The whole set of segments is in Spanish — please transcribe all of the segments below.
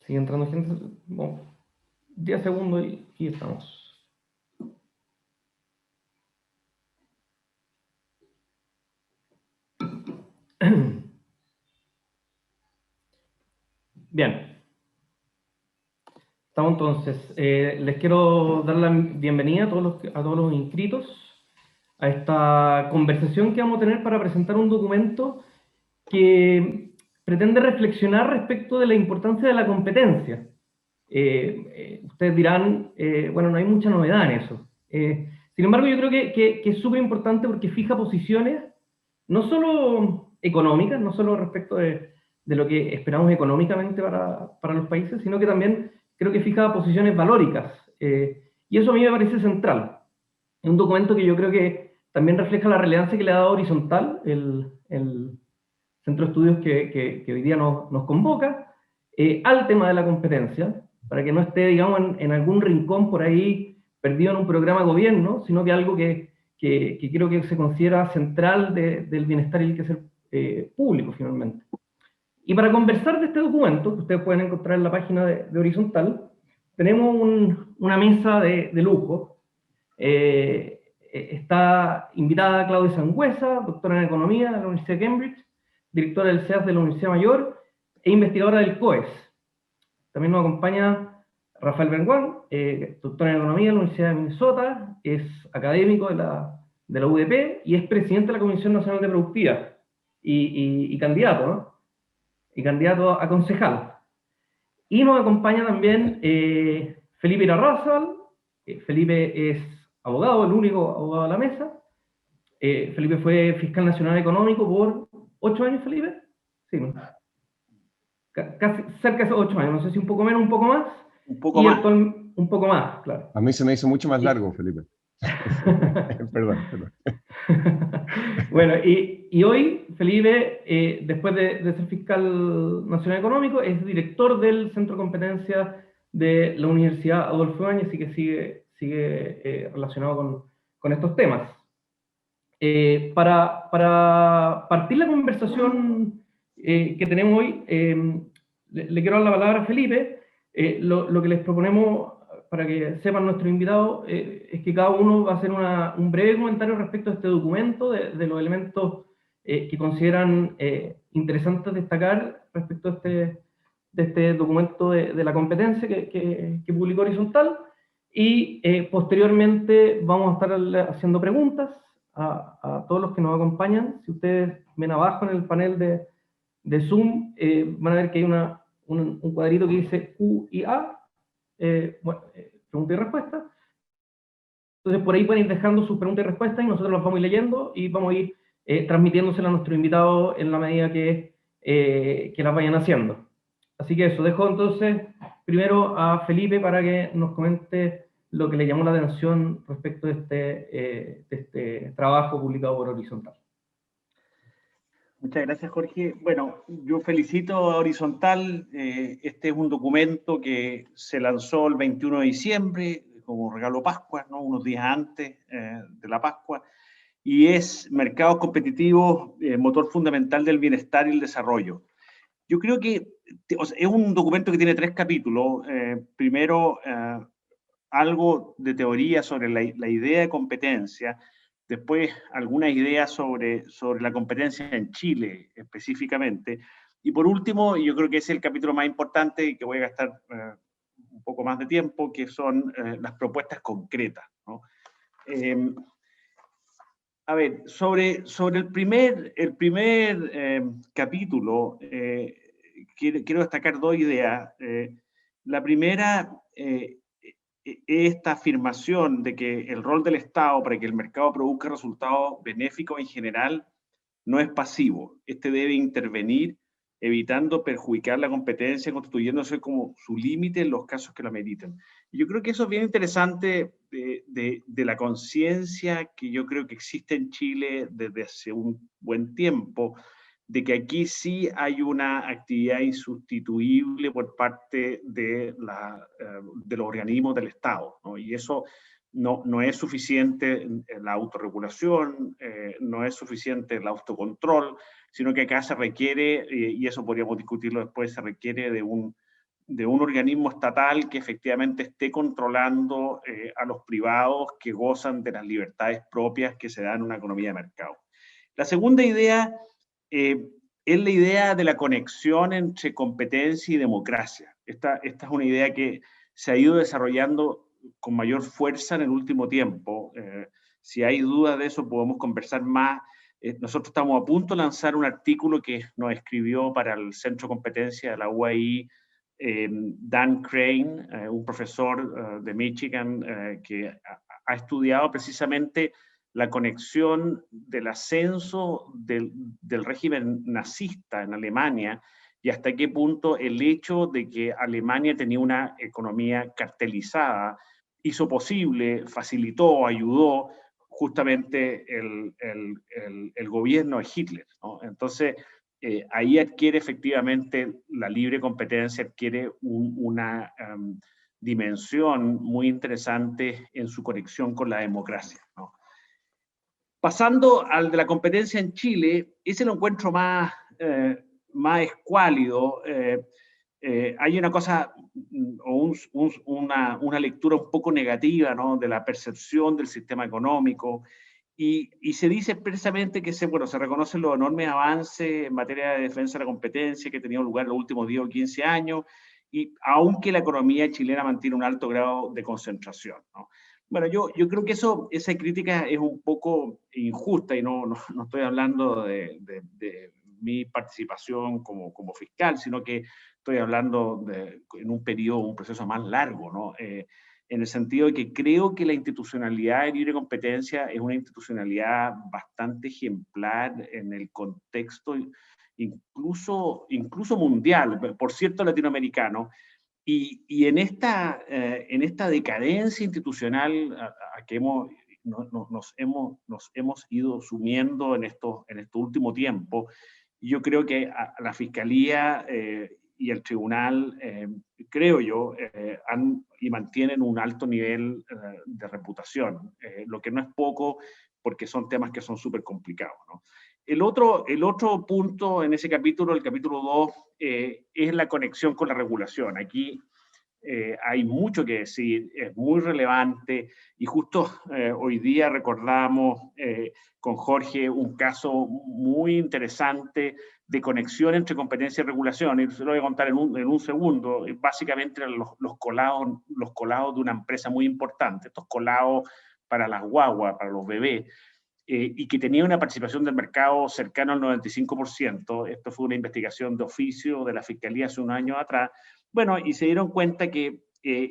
Sigue entrando gente. Bueno, 10 segundos y estamos. Bien. Estamos entonces. Les quiero dar la bienvenida a todos los inscritos a esta conversación que vamos a tener para presentar un documento que pretende reflexionar respecto de la importancia de la competencia. Ustedes dirán, bueno, no hay mucha novedad en eso. Sin embargo, yo creo que es súper importante porque fija posiciones, no solo económicas, no solo respecto de lo que esperamos económicamente para los países, sino que también creo que fija posiciones valóricas. Y eso a mí me parece central. Es un documento que yo creo que también refleja la relevancia que le ha dado Horizontal, el centro de estudios que hoy día nos convoca, al tema de la competencia, para que no esté, digamos, en algún rincón por ahí perdido en un programa de gobierno, sino que algo que creo que se considera central del bienestar y el quehacer público, finalmente. Y para conversar de este documento, que ustedes pueden encontrar en la página de Horizontal, tenemos una mesa de lujo. Está invitada Claudia Sangüesa, doctora en Economía de la Universidad de Cambridge, directora del CEAS de la Universidad Mayor e investigadora del COES. También nos acompaña Rafael Benguán, doctor en Economía de la Universidad de Minnesota, es académico de la UDP y es presidente de la Comisión Nacional de Productividad y candidato, ¿no? Y candidato a concejal. Y nos acompaña también Felipe Irarrázaval. Felipe es abogado, el único abogado de la mesa. Felipe fue fiscal nacional económico por 8 años, Felipe. Sí, ¿no? Casi cerca de 8 años, no sé si un poco menos, un poco más. Un poco más. Un poco más, claro. A mí se me hizo mucho más largo, Felipe. Perdón. Bueno, y hoy Felipe, después de ser fiscal nacional económico, es director del Centro de Competencia de la Universidad Adolfo Ibáñez, así que sigue relacionado con estos temas. Para partir la conversación que tenemos hoy, le quiero dar la palabra a Felipe. Lo que les proponemos, para que sepan nuestros invitados, es que cada uno va a hacer un breve comentario respecto a este documento, de los elementos que consideran interesantes destacar respecto de este documento de la competencia que publicó Horizontal, y posteriormente vamos a estar haciendo preguntas a todos los que nos acompañan. Si ustedes ven abajo en el panel de Zoom, van a ver que hay un cuadrito que dice Q y A, pregunta y respuesta. Entonces por ahí pueden ir dejando sus preguntas y respuestas y nosotros las vamos a ir leyendo y vamos a ir transmitiéndoselas a nuestros invitados en la medida que las vayan haciendo. Así que eso, dejo entonces primero a Felipe para que nos comente lo que le llamó la atención respecto de este trabajo publicado por Horizontal. Muchas gracias, Jorge. Bueno, yo felicito a Horizontal. Este es un documento que se lanzó el 21 de diciembre como regalo Pascua, ¿no? Unos días antes de la Pascua, y es Mercados Competitivos, motor fundamental del bienestar y el desarrollo. Yo creo que es un documento que tiene 3 capítulos. Primero, algo de teoría sobre la idea de competencia, después algunas ideas sobre la competencia en Chile específicamente, y por último, yo creo que es el capítulo más importante y que voy a gastar un poco más de tiempo, que son las propuestas concretas, ¿no? A ver, sobre el primer capítulo, quiero destacar 2 ideas. La primera, esta afirmación de que el rol del Estado para que el mercado produzca resultados benéficos en general no es pasivo. Este debe intervenir evitando perjudicar la competencia, constituyéndose como su límite en los casos que lo ameriten. Y yo creo que eso es bien interesante de la conciencia que yo creo que existe en Chile desde hace un buen tiempo, de que aquí sí hay una actividad insustituible por parte de los organismos del Estado, ¿no? Y eso no es suficiente la autorregulación, no es suficiente el autocontrol, sino que acá se requiere, y eso podríamos discutirlo después, se requiere de un organismo estatal que efectivamente esté controlando a los privados que gozan de las libertades propias que se dan en una economía de mercado. La segunda idea es la idea de la conexión entre competencia y democracia. Esta es una idea que se ha ido desarrollando con mayor fuerza en el último tiempo. Si hay dudas de eso, podemos conversar más. Nosotros estamos a punto de lanzar un artículo que nos escribió para el Centro de Competencia de la UAI Dan Crane, un profesor de Michigan que ha estudiado precisamente la conexión del ascenso del régimen nazista en Alemania y hasta qué punto el hecho de que Alemania tenía una economía cartelizada hizo posible, facilitó, ayudó justamente el gobierno de Hitler, ¿no? Entonces, ahí adquiere efectivamente la libre competencia, adquiere una dimensión muy interesante en su conexión con la democracia, ¿no? Pasando al de la competencia en Chile, ese lo encuentro más escuálido. Hay una cosa, o una lectura un poco negativa, ¿no?, de la percepción del sistema económico, y se dice expresamente que se reconocen los enormes avances en materia de defensa de la competencia que ha tenido lugar en los últimos 10 o 15 años, y aunque la economía chilena mantiene un alto grado de concentración, ¿no? Bueno, yo creo que esa crítica es un poco injusta, y no estoy hablando de mi participación como fiscal, sino que estoy hablando en un periodo, un proceso más largo, ¿no? En el sentido de que creo que la institucionalidad de libre competencia es una institucionalidad bastante ejemplar en el contexto incluso mundial, por cierto latinoamericano, y en esta decadencia institucional a que nos hemos ido sumiendo en estos últimos tiempos, yo creo que a la Fiscalía y el Tribunal, creo yo, y mantienen un alto nivel de reputación, lo que no es poco porque son temas que son súper complicados, ¿no? El otro punto en ese capítulo, el capítulo 2, es la conexión con la regulación. Aquí hay mucho que decir, es muy relevante, y justo hoy día recordamos con Jorge un caso muy interesante de conexión entre competencia y regulación, y se lo voy a contar en un segundo. Básicamente los colados de una empresa muy importante, estos colados para las guaguas, para los bebés, y que tenía una participación del mercado cercano al 95%. Esto fue una investigación de oficio de la Fiscalía hace unos años atrás. Bueno, y se dieron cuenta que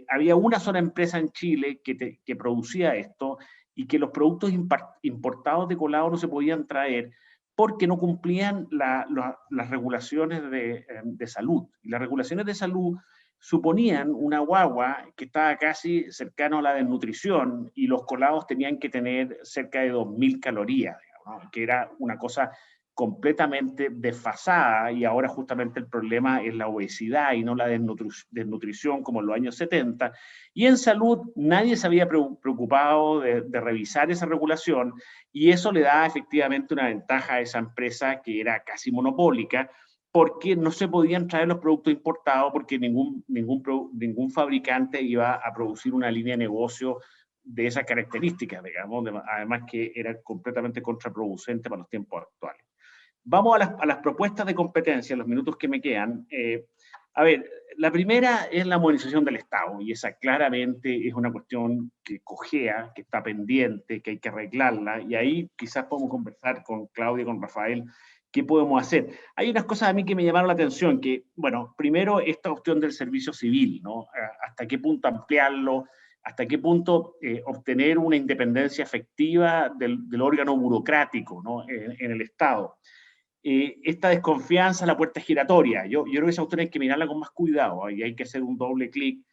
había una sola empresa en Chile que producía esto, y que los productos importados de colado no se podían traer porque no cumplían las regulaciones de salud. Y las regulaciones de salud suponían una guagua que estaba casi cercano a la desnutrición, y los colados tenían que tener cerca de 2.000 calorías, digamos, ¿no?, que era una cosa completamente desfasada, y ahora justamente el problema es la obesidad y no la desnutrición como en los años 70. Y en salud nadie se había preocupado de revisar esa regulación, y eso le da efectivamente una ventaja a esa empresa que era casi monopólica, porque no se podían traer los productos importados, porque ningún fabricante iba a producir una línea de negocio de esas características, digamos, además que era completamente contraproducente para los tiempos actuales. Vamos a las propuestas de competencia, en los minutos que me quedan. A ver, la primera es la modernización del Estado, y esa claramente es una cuestión que cojea, que está pendiente, que hay que arreglarla, y ahí quizás podemos conversar con Claudia y con Rafael qué podemos hacer. Hay unas cosas a mí que me llamaron la atención, que, bueno, primero esta cuestión del servicio civil, ¿no? ¿Hasta qué punto ampliarlo? ¿Hasta qué punto obtener una independencia efectiva del órgano burocrático, ¿no?, en el Estado? Esta desconfianza, la puerta giratoria, yo creo que esa cuestión hay que mirarla con más cuidado, y hay que hacer un doble clic,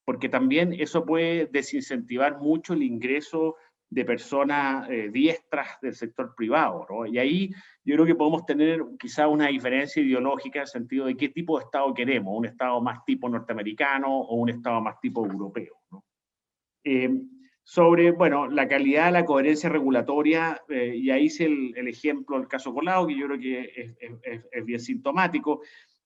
porque también eso puede desincentivar mucho el ingreso de personas diestras del sector privado, ¿no? Y ahí yo creo que podemos tener quizá una diferencia ideológica en el sentido de qué tipo de Estado queremos, un Estado más tipo norteamericano o un Estado más tipo europeo, ¿no? Sobre, bueno, la calidad, la coherencia regulatoria, y ahí hice el ejemplo del caso Colado, que yo creo que es bien sintomático.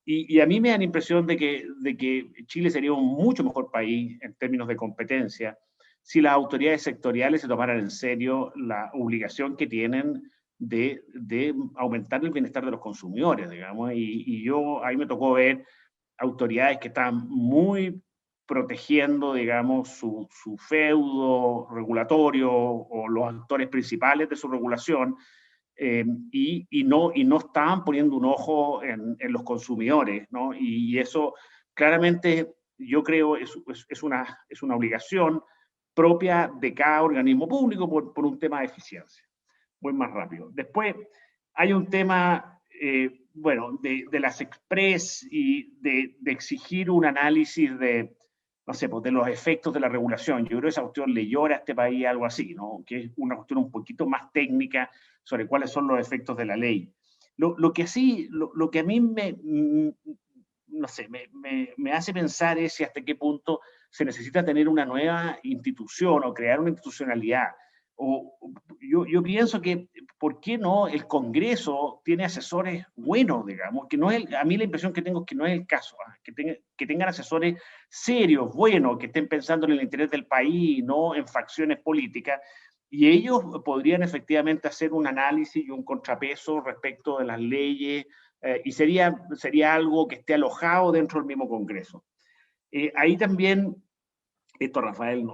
Y a mí me da la impresión de que Chile sería un mucho mejor país en términos de competencia si las autoridades sectoriales se tomaran en serio la obligación que tienen de aumentar el bienestar de los consumidores, digamos. Ahí me tocó ver autoridades que están muy protegiendo, digamos, su feudo regulatorio o los actores principales de su regulación, y no estaban poniendo un ojo en los consumidores, ¿no? Y eso claramente yo creo es una obligación propia de cada organismo público por un tema de eficiencia. Voy más rápido. Después hay un tema, bueno, de las Express y de exigir un análisis de, no sé, pues de los efectos de la regulación. Yo creo que esa cuestión le llora a este país algo así, ¿no? Que es una cuestión un poquito más técnica sobre cuáles son los efectos de la ley. Lo que a mí no sé, me hace pensar es si hasta qué punto se necesita tener una nueva institución o crear una institucionalidad. Yo pienso que, ¿por qué no el Congreso tiene asesores buenos, digamos? Que no es a mí la impresión que tengo es que no es el caso, que tengan asesores serios, buenos, que estén pensando en el interés del país, no en facciones políticas, y ellos podrían efectivamente hacer un análisis y un contrapeso respecto de las leyes, y sería algo que esté alojado dentro del mismo Congreso. Ahí también, esto a Rafael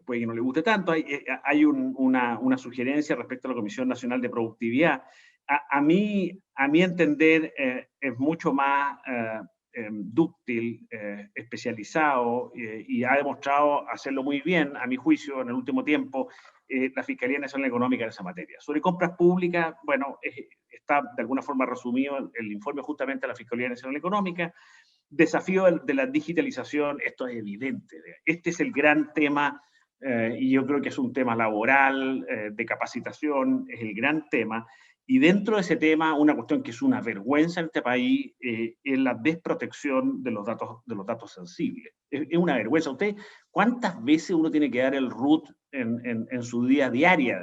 puede que no le guste tanto, hay una sugerencia respecto a la Comisión Nacional de Productividad. A mí entender, es mucho más dúctil, especializado, y ha demostrado hacerlo muy bien, a mi juicio, en el último tiempo, la Fiscalía Nacional Económica en esa materia. Sobre compras públicas, bueno, está de alguna forma resumido el informe justamente de la Fiscalía Nacional Económica. Desafío de la digitalización, esto es evidente. Este es el gran tema, y yo creo que es un tema laboral, de capacitación, es el gran tema. Y dentro de ese tema, una cuestión que es una vergüenza en este país, es la desprotección de los datos sensibles. Es una vergüenza. ¿Usted cuántas veces uno tiene que dar el root en su vida diaria,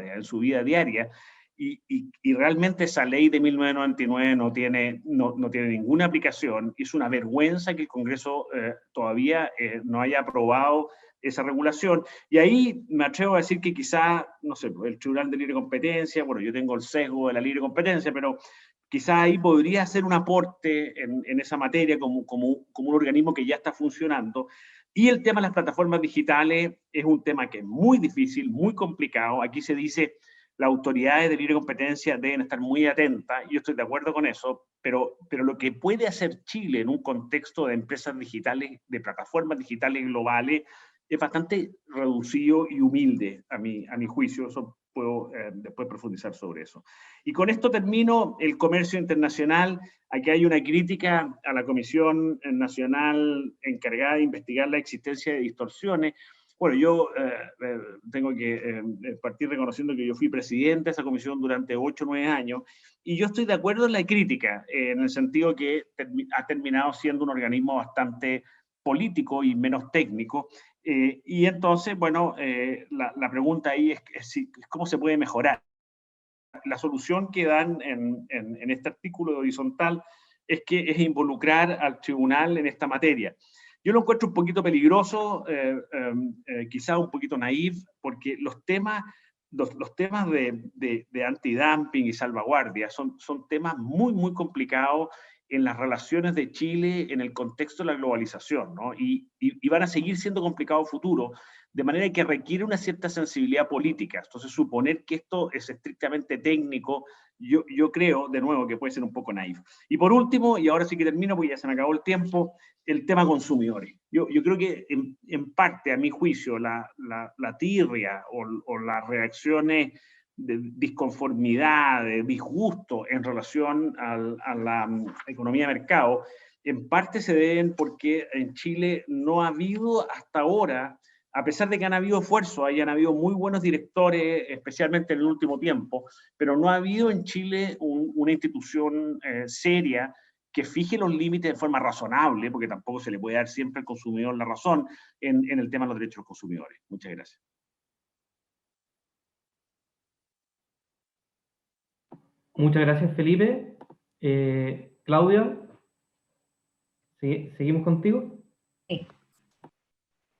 y realmente esa ley de 1999 no tiene ninguna aplicación? Es una vergüenza que el Congreso todavía no haya aprobado esa regulación. Y ahí me atrevo a decir que quizá, no sé, el Tribunal de Libre Competencia, bueno, yo tengo el sesgo de la libre competencia, pero quizá ahí podría hacer un aporte en esa materia como un organismo que ya está funcionando. Y el tema de las plataformas digitales es un tema que es muy difícil, muy complicado. Aquí se dice las autoridades de libre competencia deben estar muy atentas, y yo estoy de acuerdo con eso, pero lo que puede hacer Chile en un contexto de empresas digitales, de plataformas digitales globales, es bastante reducido y humilde a mi juicio. Eso puedo después profundizar sobre eso. Y con esto termino el comercio internacional. Aquí hay una crítica a la Comisión Nacional encargada de investigar la existencia de distorsiones. Bueno, yo tengo que partir reconociendo que yo fui presidente de esa comisión durante 8 o 9 años, y yo estoy de acuerdo en la crítica, en el sentido que ha terminado siendo un organismo bastante político y menos técnico. Y entonces, bueno, la pregunta ahí es cómo se puede mejorar. La solución que dan en este artículo de horizontal es que es involucrar al tribunal en esta materia. Yo lo encuentro un poquito peligroso, quizá un poquito naif, porque los temas de antidumping y salvaguardia son temas muy, muy complicados en las relaciones de Chile en el contexto de la globalización, ¿no? Y van a seguir siendo complicados a futuro, de manera que requiere una cierta sensibilidad política. Entonces, suponer que esto es estrictamente técnico, yo creo, de nuevo, que puede ser un poco naif. Y por último, y ahora sí que termino porque ya se me acabó el tiempo, el tema consumidores. Yo creo que en parte, a mi juicio, la tirria o las reacciones de disconformidad, de disgusto en relación a la economía de mercado, en parte se deben porque en Chile no ha habido hasta ahora, a pesar de que han habido esfuerzos, hayan habido muy buenos directores, especialmente en el último tiempo, pero no ha habido en Chile una institución seria que fije los límites de forma razonable, porque tampoco se le puede dar siempre al consumidor la razón en el tema de los derechos de los consumidores. Muchas gracias. Muchas gracias, Felipe. Claudia. ¿Seguimos contigo? Sí.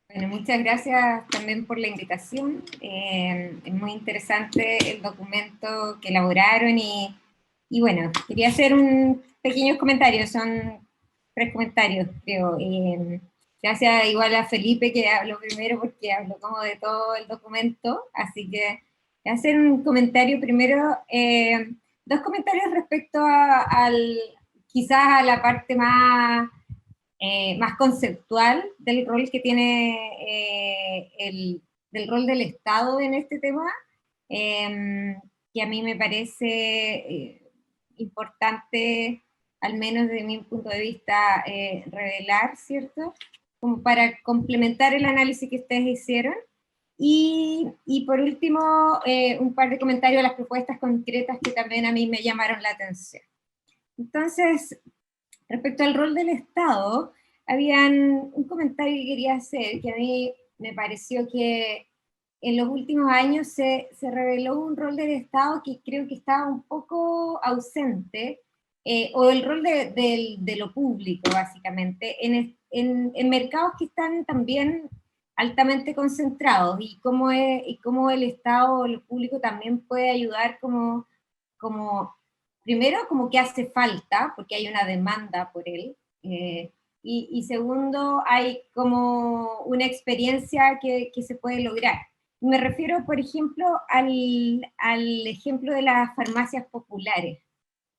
Bueno, muchas gracias también por la invitación. Es muy interesante el documento que elaboraron y bueno, quería hacer un pequeños comentarios, son 3 comentarios, creo. Gracias igual a Felipe que habló primero porque habló como de todo el documento, así que voy a hacer un comentario primero, 2 comentarios respecto quizás a la parte más conceptual del rol que tiene del rol del Estado en este tema, que a mí me parece importante, al menos desde mi punto de vista, revelar, ¿cierto? Como para complementar el análisis que ustedes hicieron. Y por último, un par de comentarios a las propuestas concretas que también a mí me llamaron la atención. Entonces, respecto al rol del Estado, habían un comentario que quería hacer, que a mí me pareció que en los últimos años se reveló un rol del Estado que creo que estaba un poco ausente, o el rol de lo público, básicamente, en mercados que están también altamente concentrados, y cómo el Estado o lo público también puede ayudar como primero, como que hace falta, porque hay una demanda por él, y segundo, hay como una experiencia que se puede lograr. Me refiero, por ejemplo, al ejemplo de las farmacias populares.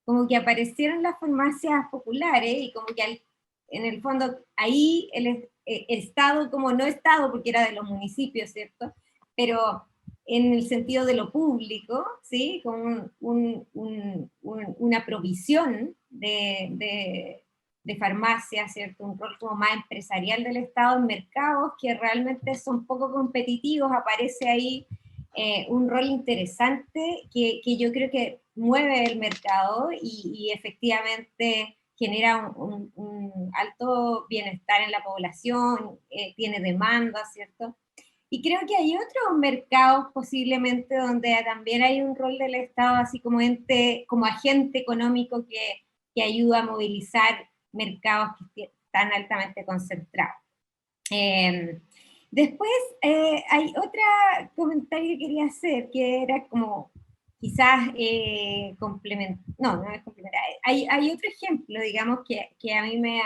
Como que aparecieron las farmacias populares y como que en el fondo ahí el Estado, como no Estado, porque era de los municipios, ¿cierto? Pero en el sentido de lo público, ¿sí? Como una provisión de farmacias, ¿cierto? Un rol como más empresarial del Estado en mercados que realmente son poco competitivos, aparece ahí un rol interesante que yo creo que mueve el mercado y efectivamente genera un alto bienestar en la población, tiene demanda, ¿cierto? Y creo que hay otros mercados posiblemente donde también hay un rol del Estado así como ente, como agente económico que ayuda a movilizar mercados que están altamente concentrados. Después hay otro comentario que quería hacer, que era como quizás complementar, no es complementar, hay otro ejemplo, digamos, que a mí me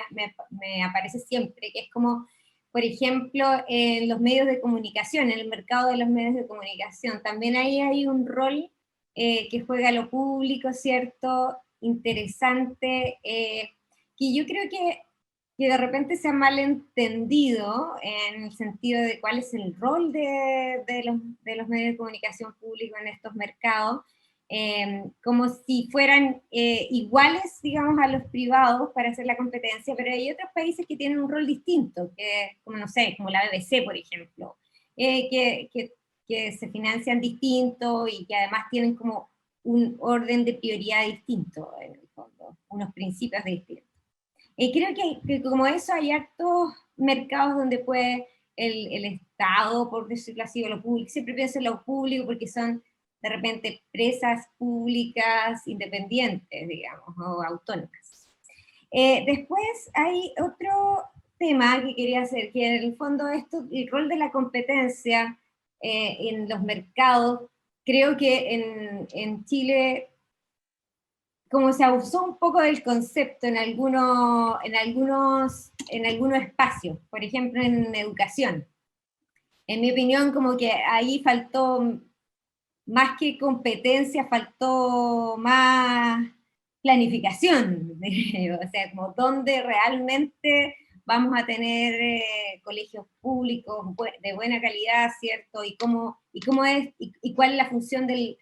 aparece siempre, que es como, por ejemplo, en los medios de comunicación, en el mercado de los medios de comunicación, también ahí hay un rol que juega lo público, ¿cierto? Interesante, que yo creo que de repente se ha malentendido en el sentido de cuál es el rol de los medios de comunicación públicos en estos mercados, como si fueran iguales, digamos, a los privados para hacer la competencia, pero hay otros países que tienen un rol distinto, que, como no sé, como la BBC, por ejemplo, que se financian distinto y que además tienen como un orden de prioridad distinto, en el fondo, unos principios distintos. Creo que como eso hay hartos mercados donde puede el Estado, por decirlo así, o lo público, siempre pienso en lo público porque son de repente empresas públicas independientes, digamos, o autónomas. Después hay otro tema que quería hacer, que en el fondo el rol de la competencia en los mercados, creo que en Chile como se abusó un poco del concepto en algunos espacios, por ejemplo en educación. En mi opinión, como que ahí faltó, más que competencia, faltó más planificación, o sea, como dónde realmente vamos a tener colegios públicos de buena calidad, ¿cierto? Y cuál es la función del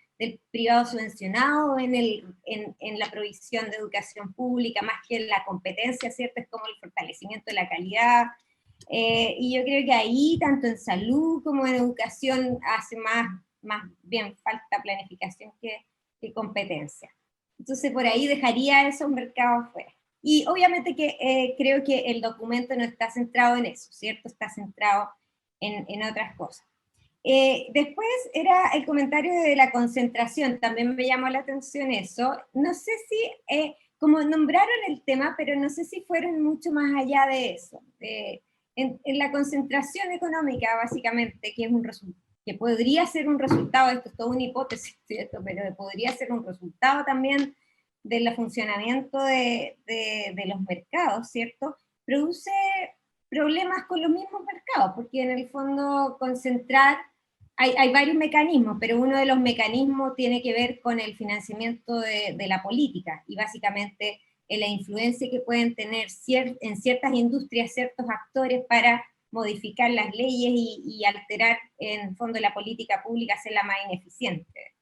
privado subvencionado en la provisión de educación pública, más que en la competencia, ¿cierto? Es como el fortalecimiento de la calidad. Y yo creo que ahí, tanto en salud como en educación, hace más bien falta planificación que competencia. Entonces, por ahí dejaría esos mercados fuera. Y obviamente que creo que el documento no está centrado en eso, ¿cierto? Está centrado en otras cosas. Después era el comentario de la concentración, también me llamó la atención eso. No sé si como nombraron el tema, pero no sé si fueron mucho más allá de eso. En la concentración económica, básicamente, que es que podría ser un resultado, esto es toda una hipótesis, ¿cierto? Pero podría ser un resultado también del funcionamiento de los mercados, ¿cierto? Produce problemas con los mismos mercados, porque en el fondo concentrar, hay varios mecanismos, pero uno de los mecanismos tiene que ver con el financiamiento de la política, y básicamente en la influencia que pueden tener en ciertas industrias ciertos actores para modificar las leyes y alterar en el fondo la política pública, hacerla más ineficiente.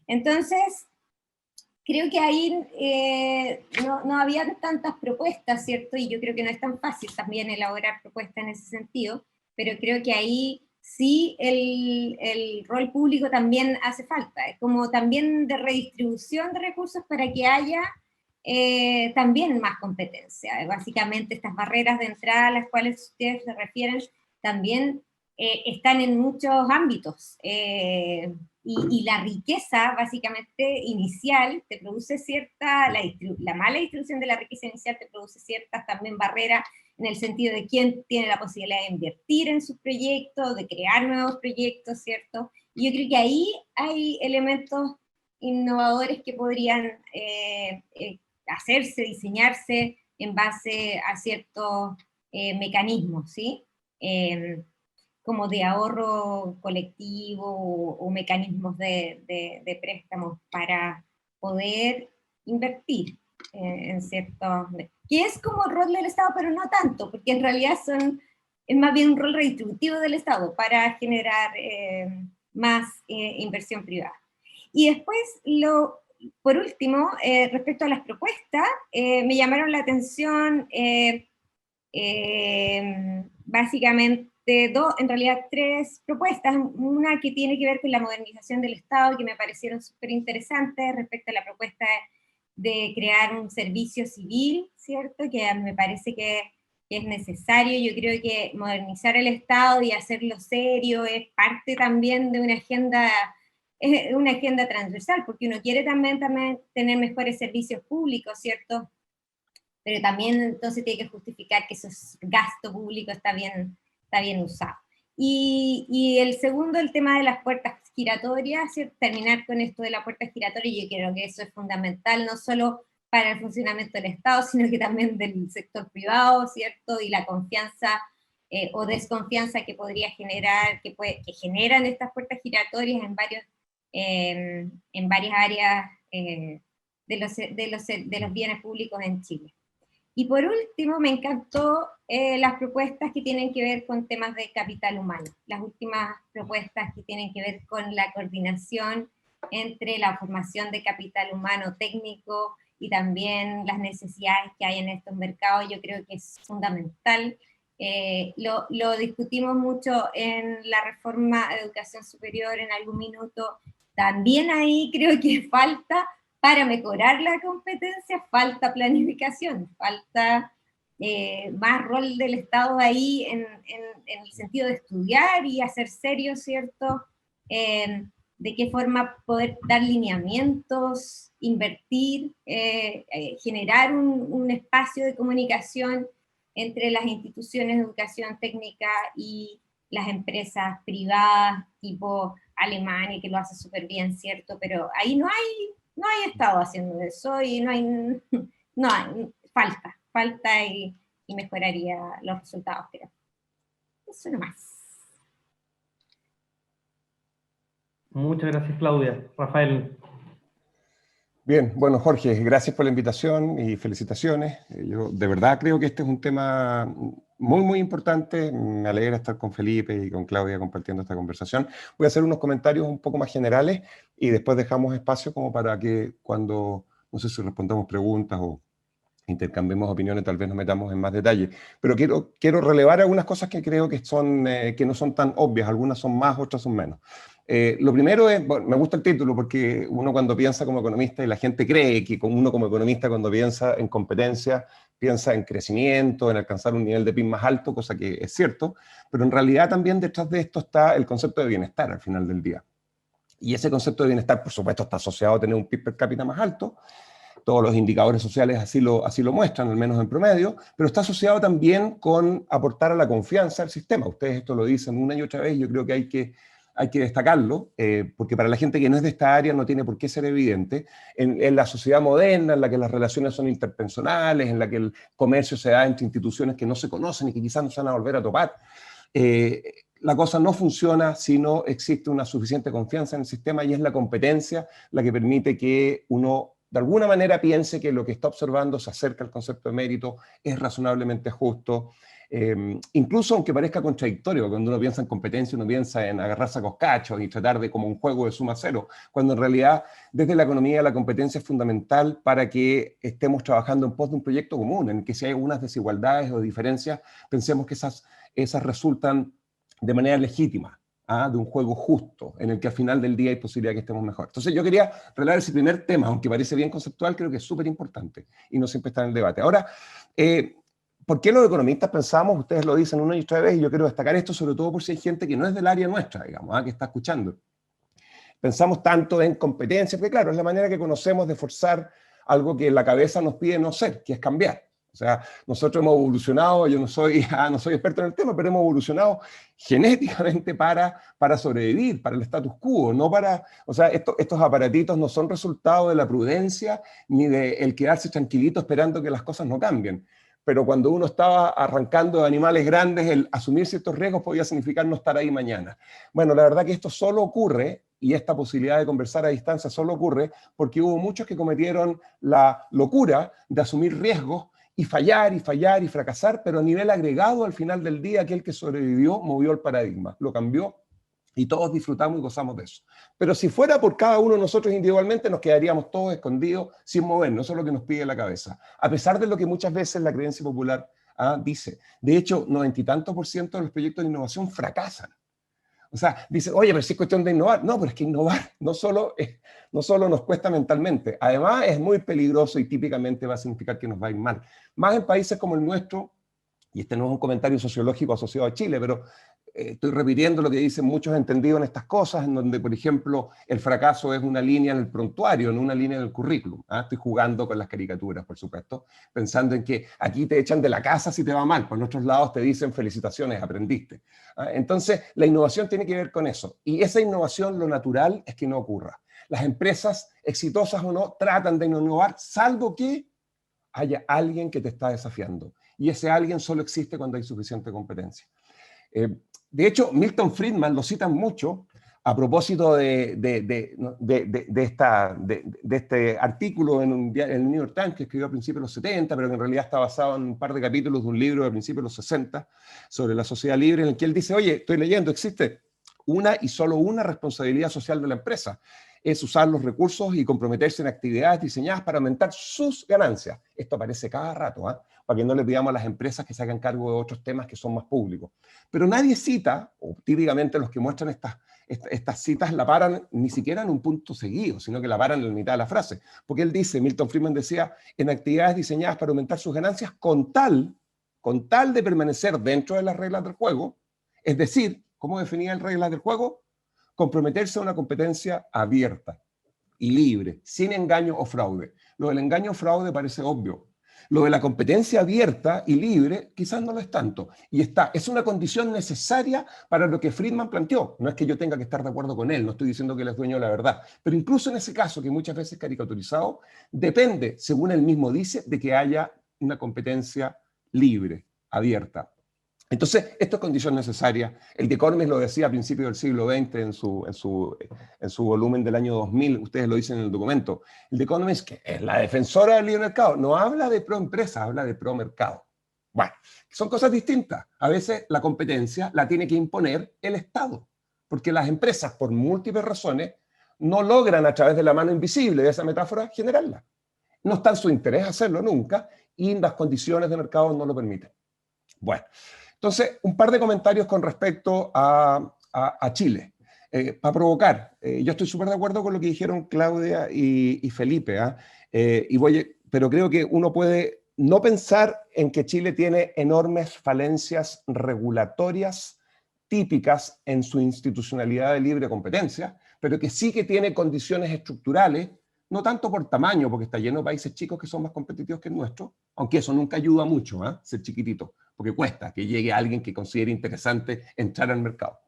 Entonces, creo que ahí no había tantas propuestas, ¿cierto? Y yo creo que no es tan fácil también elaborar propuestas en ese sentido, pero creo que ahí sí el rol público también hace falta, como también de redistribución de recursos para que haya también más competencia. Básicamente estas barreras de entrada a las cuales ustedes se refieren también están en muchos ámbitos. Y la riqueza, básicamente, inicial, te produce la mala distribución de la riqueza inicial te produce ciertas también barreras en el sentido de quién tiene la posibilidad de invertir en sus proyectos, de crear nuevos proyectos, ¿cierto? Y yo creo que ahí hay elementos innovadores que podrían hacerse, diseñarse en base a ciertos mecanismos, ¿sí? Como de ahorro colectivo o mecanismos de préstamos para poder invertir en ciertos... Que es como el rol del Estado, pero no tanto, porque en realidad es más bien un rol redistributivo del Estado para generar más inversión privada. Y después, por último, respecto a las propuestas, me llamaron la atención básicamente en realidad tres propuestas, una que tiene que ver con la modernización del Estado, que me parecieron súper interesantes respecto a la propuesta de crear un servicio civil, ¿cierto? Que me parece que es necesario. Yo creo que modernizar el Estado y hacerlo serio es parte también de una agenda transversal, porque uno quiere también tener mejores servicios públicos, ¿cierto? Pero también entonces tiene que justificar que ese gasto público está bien usado. Y el segundo, el tema de las puertas giratorias, ¿cierto? Terminar con esto de la puerta giratoria, yo creo que eso es fundamental, no solo para el funcionamiento del Estado, sino que también del sector privado, ¿cierto? Y la confianza o desconfianza que podría generar, que generan estas puertas giratorias en varias áreas de los bienes públicos en Chile. Y por último, me encantó las propuestas que tienen que ver con temas de capital humano, las últimas propuestas que tienen que ver con la coordinación entre la formación de capital humano técnico y también las necesidades que hay en estos mercados. Yo creo que es fundamental. Lo discutimos mucho en la reforma de educación superior en algún minuto. También ahí creo que falta, para mejorar la competencia, falta planificación, falta más rol del Estado ahí en el sentido de estudiar y hacer serio, ¿cierto? De qué forma poder dar lineamientos, invertir, generar un espacio de comunicación entre las instituciones de educación técnica y las empresas privadas tipo Alemania, que lo hace súper bien, ¿cierto? Pero ahí no hay Estado haciendo eso y falta y mejoraría los resultados, creo. Eso nomás. Muchas gracias, Claudia. Rafael. Bien, bueno, Jorge, gracias por la invitación y felicitaciones. Yo de verdad creo que este es un tema muy, muy importante. Me alegra estar con Felipe y con Claudia compartiendo esta conversación. Voy a hacer unos comentarios un poco más generales y después dejamos espacio como para que cuando, no sé si respondamos preguntas o intercambiemos opiniones, tal vez nos metamos en más detalle. Pero quiero relevar algunas cosas que creo que no son tan obvias. Algunas son más, otras son menos. Lo primero es, bueno, me gusta el título porque uno cuando piensa como economista, y la gente cree que uno como economista cuando piensa en competencia, piensa en crecimiento, en alcanzar un nivel de PIB más alto, cosa que es cierto, pero en realidad también detrás de esto está el concepto de bienestar al final del día. Y ese concepto de bienestar, por supuesto, está asociado a tener un PIB per cápita más alto, todos los indicadores sociales así lo muestran, al menos en promedio, pero está asociado también con aportar a la confianza del sistema. Ustedes esto lo dicen una y otra vez, yo creo que hay que destacarlo, porque para la gente que no es de esta área no tiene por qué ser evidente. En la sociedad moderna, en la que las relaciones son interpersonales, en la que el comercio se da entre instituciones que no se conocen y que quizás no se van a volver a topar, la cosa no funciona si no existe una suficiente confianza en el sistema, y es la competencia la que permite que uno de alguna manera piense que lo que está observando se acerca al concepto de mérito, es razonablemente justo. Incluso aunque parezca contradictorio, cuando uno piensa en competencia, uno piensa en agarrarse a coscachos y tratar de como un juego de suma cero, cuando en realidad desde la economía la competencia es fundamental para que estemos trabajando en pos de un proyecto común, en que si hay algunas desigualdades o diferencias, pensemos que esas resultan de manera legítima, de un juego justo, en el que al final del día hay posibilidad de que estemos mejor. Entonces yo quería relatar ese primer tema, aunque parece bien conceptual, creo que es súper importante y no siempre está en el debate. Ahora, ¿por qué los economistas pensamos? Ustedes lo dicen una y otra vez, y yo quiero destacar esto sobre todo por si hay gente que no es del área nuestra, digamos, que está escuchando. Pensamos tanto en competencia, porque claro, es la manera que conocemos de forzar algo que la cabeza nos pide no ser, que es cambiar. O sea, nosotros hemos evolucionado, yo no soy experto en el tema, pero hemos evolucionado genéticamente para sobrevivir, para el status quo, no para, o sea, estos aparatitos no son resultado de la prudencia ni de el quedarse tranquilito esperando que las cosas no cambien. Pero cuando uno estaba arrancando de animales grandes, el asumir ciertos riesgos podía significar no estar ahí mañana. Bueno, la verdad que esto solo ocurre, y esta posibilidad de conversar a distancia solo ocurre porque hubo muchos que cometieron la locura de asumir riesgos y fallar y fallar y fracasar, pero a nivel agregado al final del día aquel que sobrevivió movió el paradigma, lo cambió y todos disfrutamos y gozamos de eso. Pero si fuera por cada uno de nosotros individualmente, nos quedaríamos todos escondidos sin movernos, eso es lo que nos pide la cabeza, a pesar de lo que muchas veces la creencia popular dice. De hecho, 90 y tantos % de los proyectos de innovación fracasan. O sea, dicen, oye, pero si es cuestión de innovar. No, pero es que innovar no solo nos cuesta mentalmente, además es muy peligroso y típicamente va a significar que nos va a ir mal. Más en países como el nuestro, y este no es un comentario sociológico asociado a Chile, pero estoy repitiendo lo que dicen muchos entendidos en estas cosas, en donde, por ejemplo, el fracaso es una línea en el prontuario, no una línea en el currículum. Estoy jugando con las caricaturas, por supuesto, pensando en que aquí te echan de la casa si te va mal, por nuestros lados te dicen felicitaciones, aprendiste. Entonces, la innovación tiene que ver con eso, y esa innovación lo natural es que no ocurra. Las empresas, exitosas o no, tratan de innovar, salvo que haya alguien que te está desafiando, y ese alguien solo existe cuando hay suficiente competencia. De hecho, Milton Friedman lo citan mucho a propósito de este artículo en el New York Times que escribió a principios de los 70, pero que en realidad está basado en un par de capítulos de un libro de principios de los 60 sobre la sociedad libre, en el que él dice, oye, estoy leyendo, existe una y solo una responsabilidad social de la empresa, es usar los recursos y comprometerse en actividades diseñadas para aumentar sus ganancias. Esto aparece cada rato, para que no le pidamos a las empresas que se hagan cargo de otros temas que son más públicos. Pero nadie cita, o típicamente los que muestran estas citas la paran ni siquiera en un punto seguido, sino que la paran en la mitad de la frase. Porque él dice, Milton Friedman decía, en actividades diseñadas para aumentar sus ganancias con tal de permanecer dentro de las reglas del juego, es decir, ¿cómo definía las reglas del juego? Comprometerse a una competencia abierta y libre, sin engaño o fraude. Lo del engaño o fraude parece obvio. Lo de la competencia abierta y libre quizás no lo es tanto. Y es una condición necesaria para lo que Friedman planteó. No es que yo tenga que estar de acuerdo con él, no estoy diciendo que él es dueño de la verdad. Pero incluso en ese caso, que muchas veces es caricaturizado, depende, según él mismo dice, de que haya una competencia libre, abierta. Entonces, esto es condición necesaria. El The Economist lo decía a principios del siglo XX en su volumen del año 2000, ustedes lo dicen en el documento. El The Economist, que es la defensora del libre mercado, no habla de pro-empresa, habla de pro-mercado. Bueno, son cosas distintas. A veces la competencia la tiene que imponer el Estado, porque las empresas, por múltiples razones, no logran a través de la mano invisible de esa metáfora generarla. No está en su interés hacerlo nunca y las condiciones de mercado no lo permiten. Bueno. Entonces, un par de comentarios con respecto a Chile, para provocar. Yo estoy súper de acuerdo con lo que dijeron Claudia y Felipe, pero creo que uno puede no pensar en que Chile tiene enormes falencias regulatorias típicas en su institucionalidad de libre competencia, pero que sí que tiene condiciones estructurales no tanto por tamaño, porque está lleno de países chicos que son más competitivos que el nuestro, aunque eso nunca ayuda mucho, ser chiquitito, porque cuesta que llegue alguien que considere interesante entrar al mercado.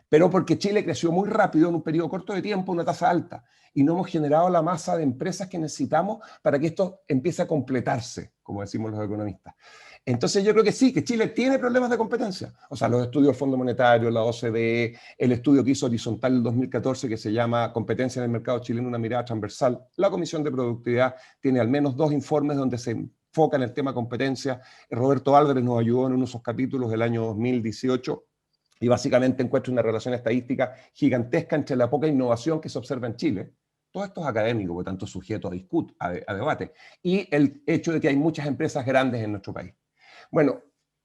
Pero porque Chile creció muy rápido en un periodo corto de tiempo, una tasa alta, y no hemos generado la masa de empresas que necesitamos para que esto empiece a completarse, como decimos los economistas. Entonces yo creo que sí, que Chile tiene problemas de competencia. O sea, los estudios del Fondo Monetario, la OCDE, el estudio que hizo Horizontal en 2014 que se llama Competencia en el mercado chileno, una mirada transversal. La Comisión de Productividad tiene al menos 2 informes donde se enfoca en el tema competencia. Roberto Álvarez nos ayudó en unos capítulos del año 2018 y básicamente encuentra una relación estadística gigantesca entre la poca innovación que se observa en Chile. Todo esto es académico, por tanto sujeto a debate, y el hecho de que hay muchas empresas grandes en nuestro país. Bueno,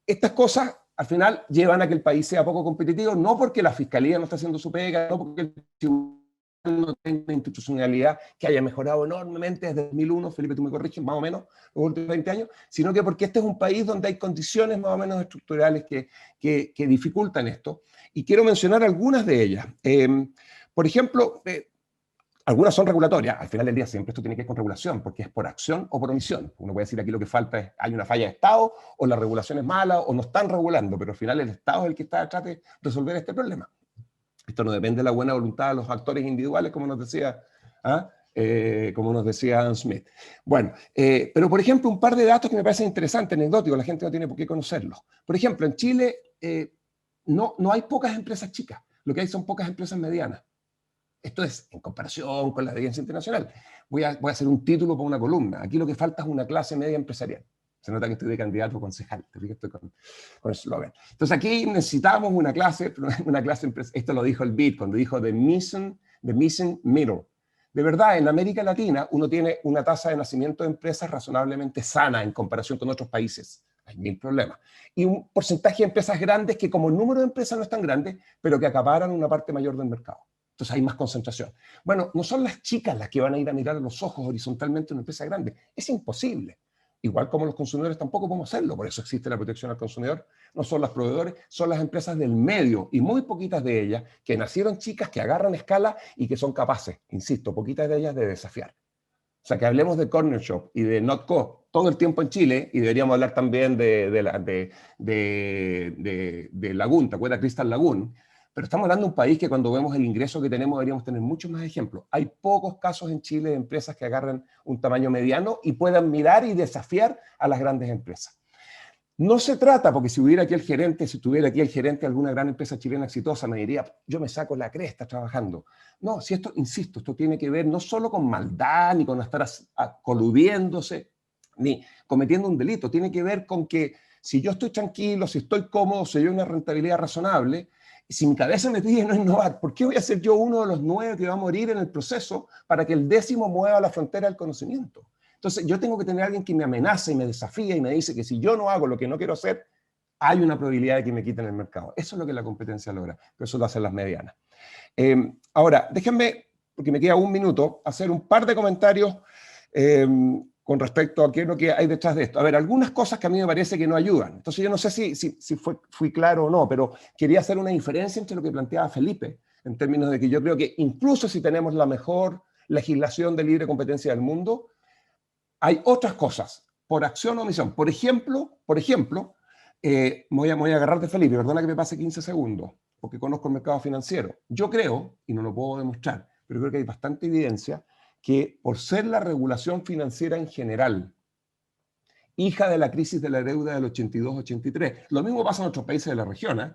estas cosas al final llevan a que el país sea poco competitivo, no porque la fiscalía no está haciendo su pega, no porque el tribunal no tenga una institucionalidad que haya mejorado enormemente desde 2001, Felipe, tú me corriges, más o menos, los últimos 20 años, sino que porque este es un país donde hay condiciones más o menos estructurales que dificultan esto. Y quiero mencionar algunas de ellas. Por ejemplo, algunas son regulatorias. Al final del día siempre esto tiene que ver con regulación, porque es por acción o por omisión. Uno puede decir aquí lo que falta es, hay una falla de Estado, o la regulación es mala, o no están regulando, pero al final el Estado es el que está detrás de resolver este problema. Esto no depende de la buena voluntad de los actores individuales, como nos decía Adam Smith. Bueno, pero por ejemplo, un par de datos que me parecen interesantes, anecdóticos, la gente no tiene por qué conocerlos. Por ejemplo, en Chile no hay pocas empresas chicas, lo que hay son pocas empresas medianas. Esto es en comparación con la audiencia internacional. Voy a hacer un título para una columna. Aquí lo que falta es una clase media empresarial. Se nota que estoy de candidato a concejal. Te fijas, estoy con el eslogan. Entonces aquí necesitamos una clase esto lo dijo el BID cuando dijo the missing middle. De verdad, en América Latina uno tiene una tasa de nacimiento de empresas razonablemente sana en comparación con otros países. Hay 1000 problemas. Y un porcentaje de empresas grandes que como el número de empresas no es tan grande, pero que acaparan una parte mayor del mercado. Entonces hay más concentración. Bueno, no son las chicas las que van a ir a mirar a los ojos horizontalmente a una empresa grande. Es imposible. Igual como los consumidores tampoco podemos hacerlo, por eso existe la protección al consumidor. No son los proveedores, son las empresas del medio, y muy poquitas de ellas que nacieron chicas, que agarran escala y que son capaces, insisto, poquitas de ellas de desafiar. O sea, que hablemos de Corner Shop y de Notco todo el tiempo en Chile, y deberíamos hablar también de Lagoon, ¿te acuerdas? Crystal Lagoon. Pero estamos hablando de un país que cuando vemos el ingreso que tenemos deberíamos tener muchos más ejemplos. Hay pocos casos en Chile de empresas que agarran un tamaño mediano y puedan mirar y desafiar a las grandes empresas. No se trata, porque si tuviera aquí el gerente de alguna gran empresa chilena exitosa, me diría, yo me saco la cresta trabajando. No, si esto, insisto, esto tiene que ver no solo con maldad, ni con estar coludiéndose, ni cometiendo un delito. Tiene que ver con que si yo estoy tranquilo, si estoy cómodo, si hay una rentabilidad razonable, si mi cabeza me pide no innovar, ¿por qué voy a ser yo uno de los 9 que va a morir en el proceso para que el 10º mueva la frontera del conocimiento? Entonces yo tengo que tener a alguien que me amenaza y me desafía y me dice que si yo no hago lo que no quiero hacer, hay una probabilidad de que me quiten el mercado. Eso es lo que la competencia logra, pero eso lo hacen las medianas. Ahora, déjenme, porque me queda un minuto, hacer un par de comentarios con respecto a qué es lo que hay detrás de esto. A ver, algunas cosas que a mí me parece que no ayudan. Entonces yo no sé si fui claro o no, pero quería hacer una diferencia entre lo que planteaba Felipe, en términos de que yo creo que incluso si tenemos la mejor legislación de libre competencia del mundo, hay otras cosas, por acción o omisión. Por ejemplo, me voy a agarrar de Felipe, perdona que me pase 15 segundos, porque conozco el mercado financiero. Yo creo, y no lo puedo demostrar, pero creo que hay bastante evidencia, que por ser la regulación financiera en general, hija de la crisis de la deuda del 82-83, lo mismo pasa en otros países de la región, ¿eh?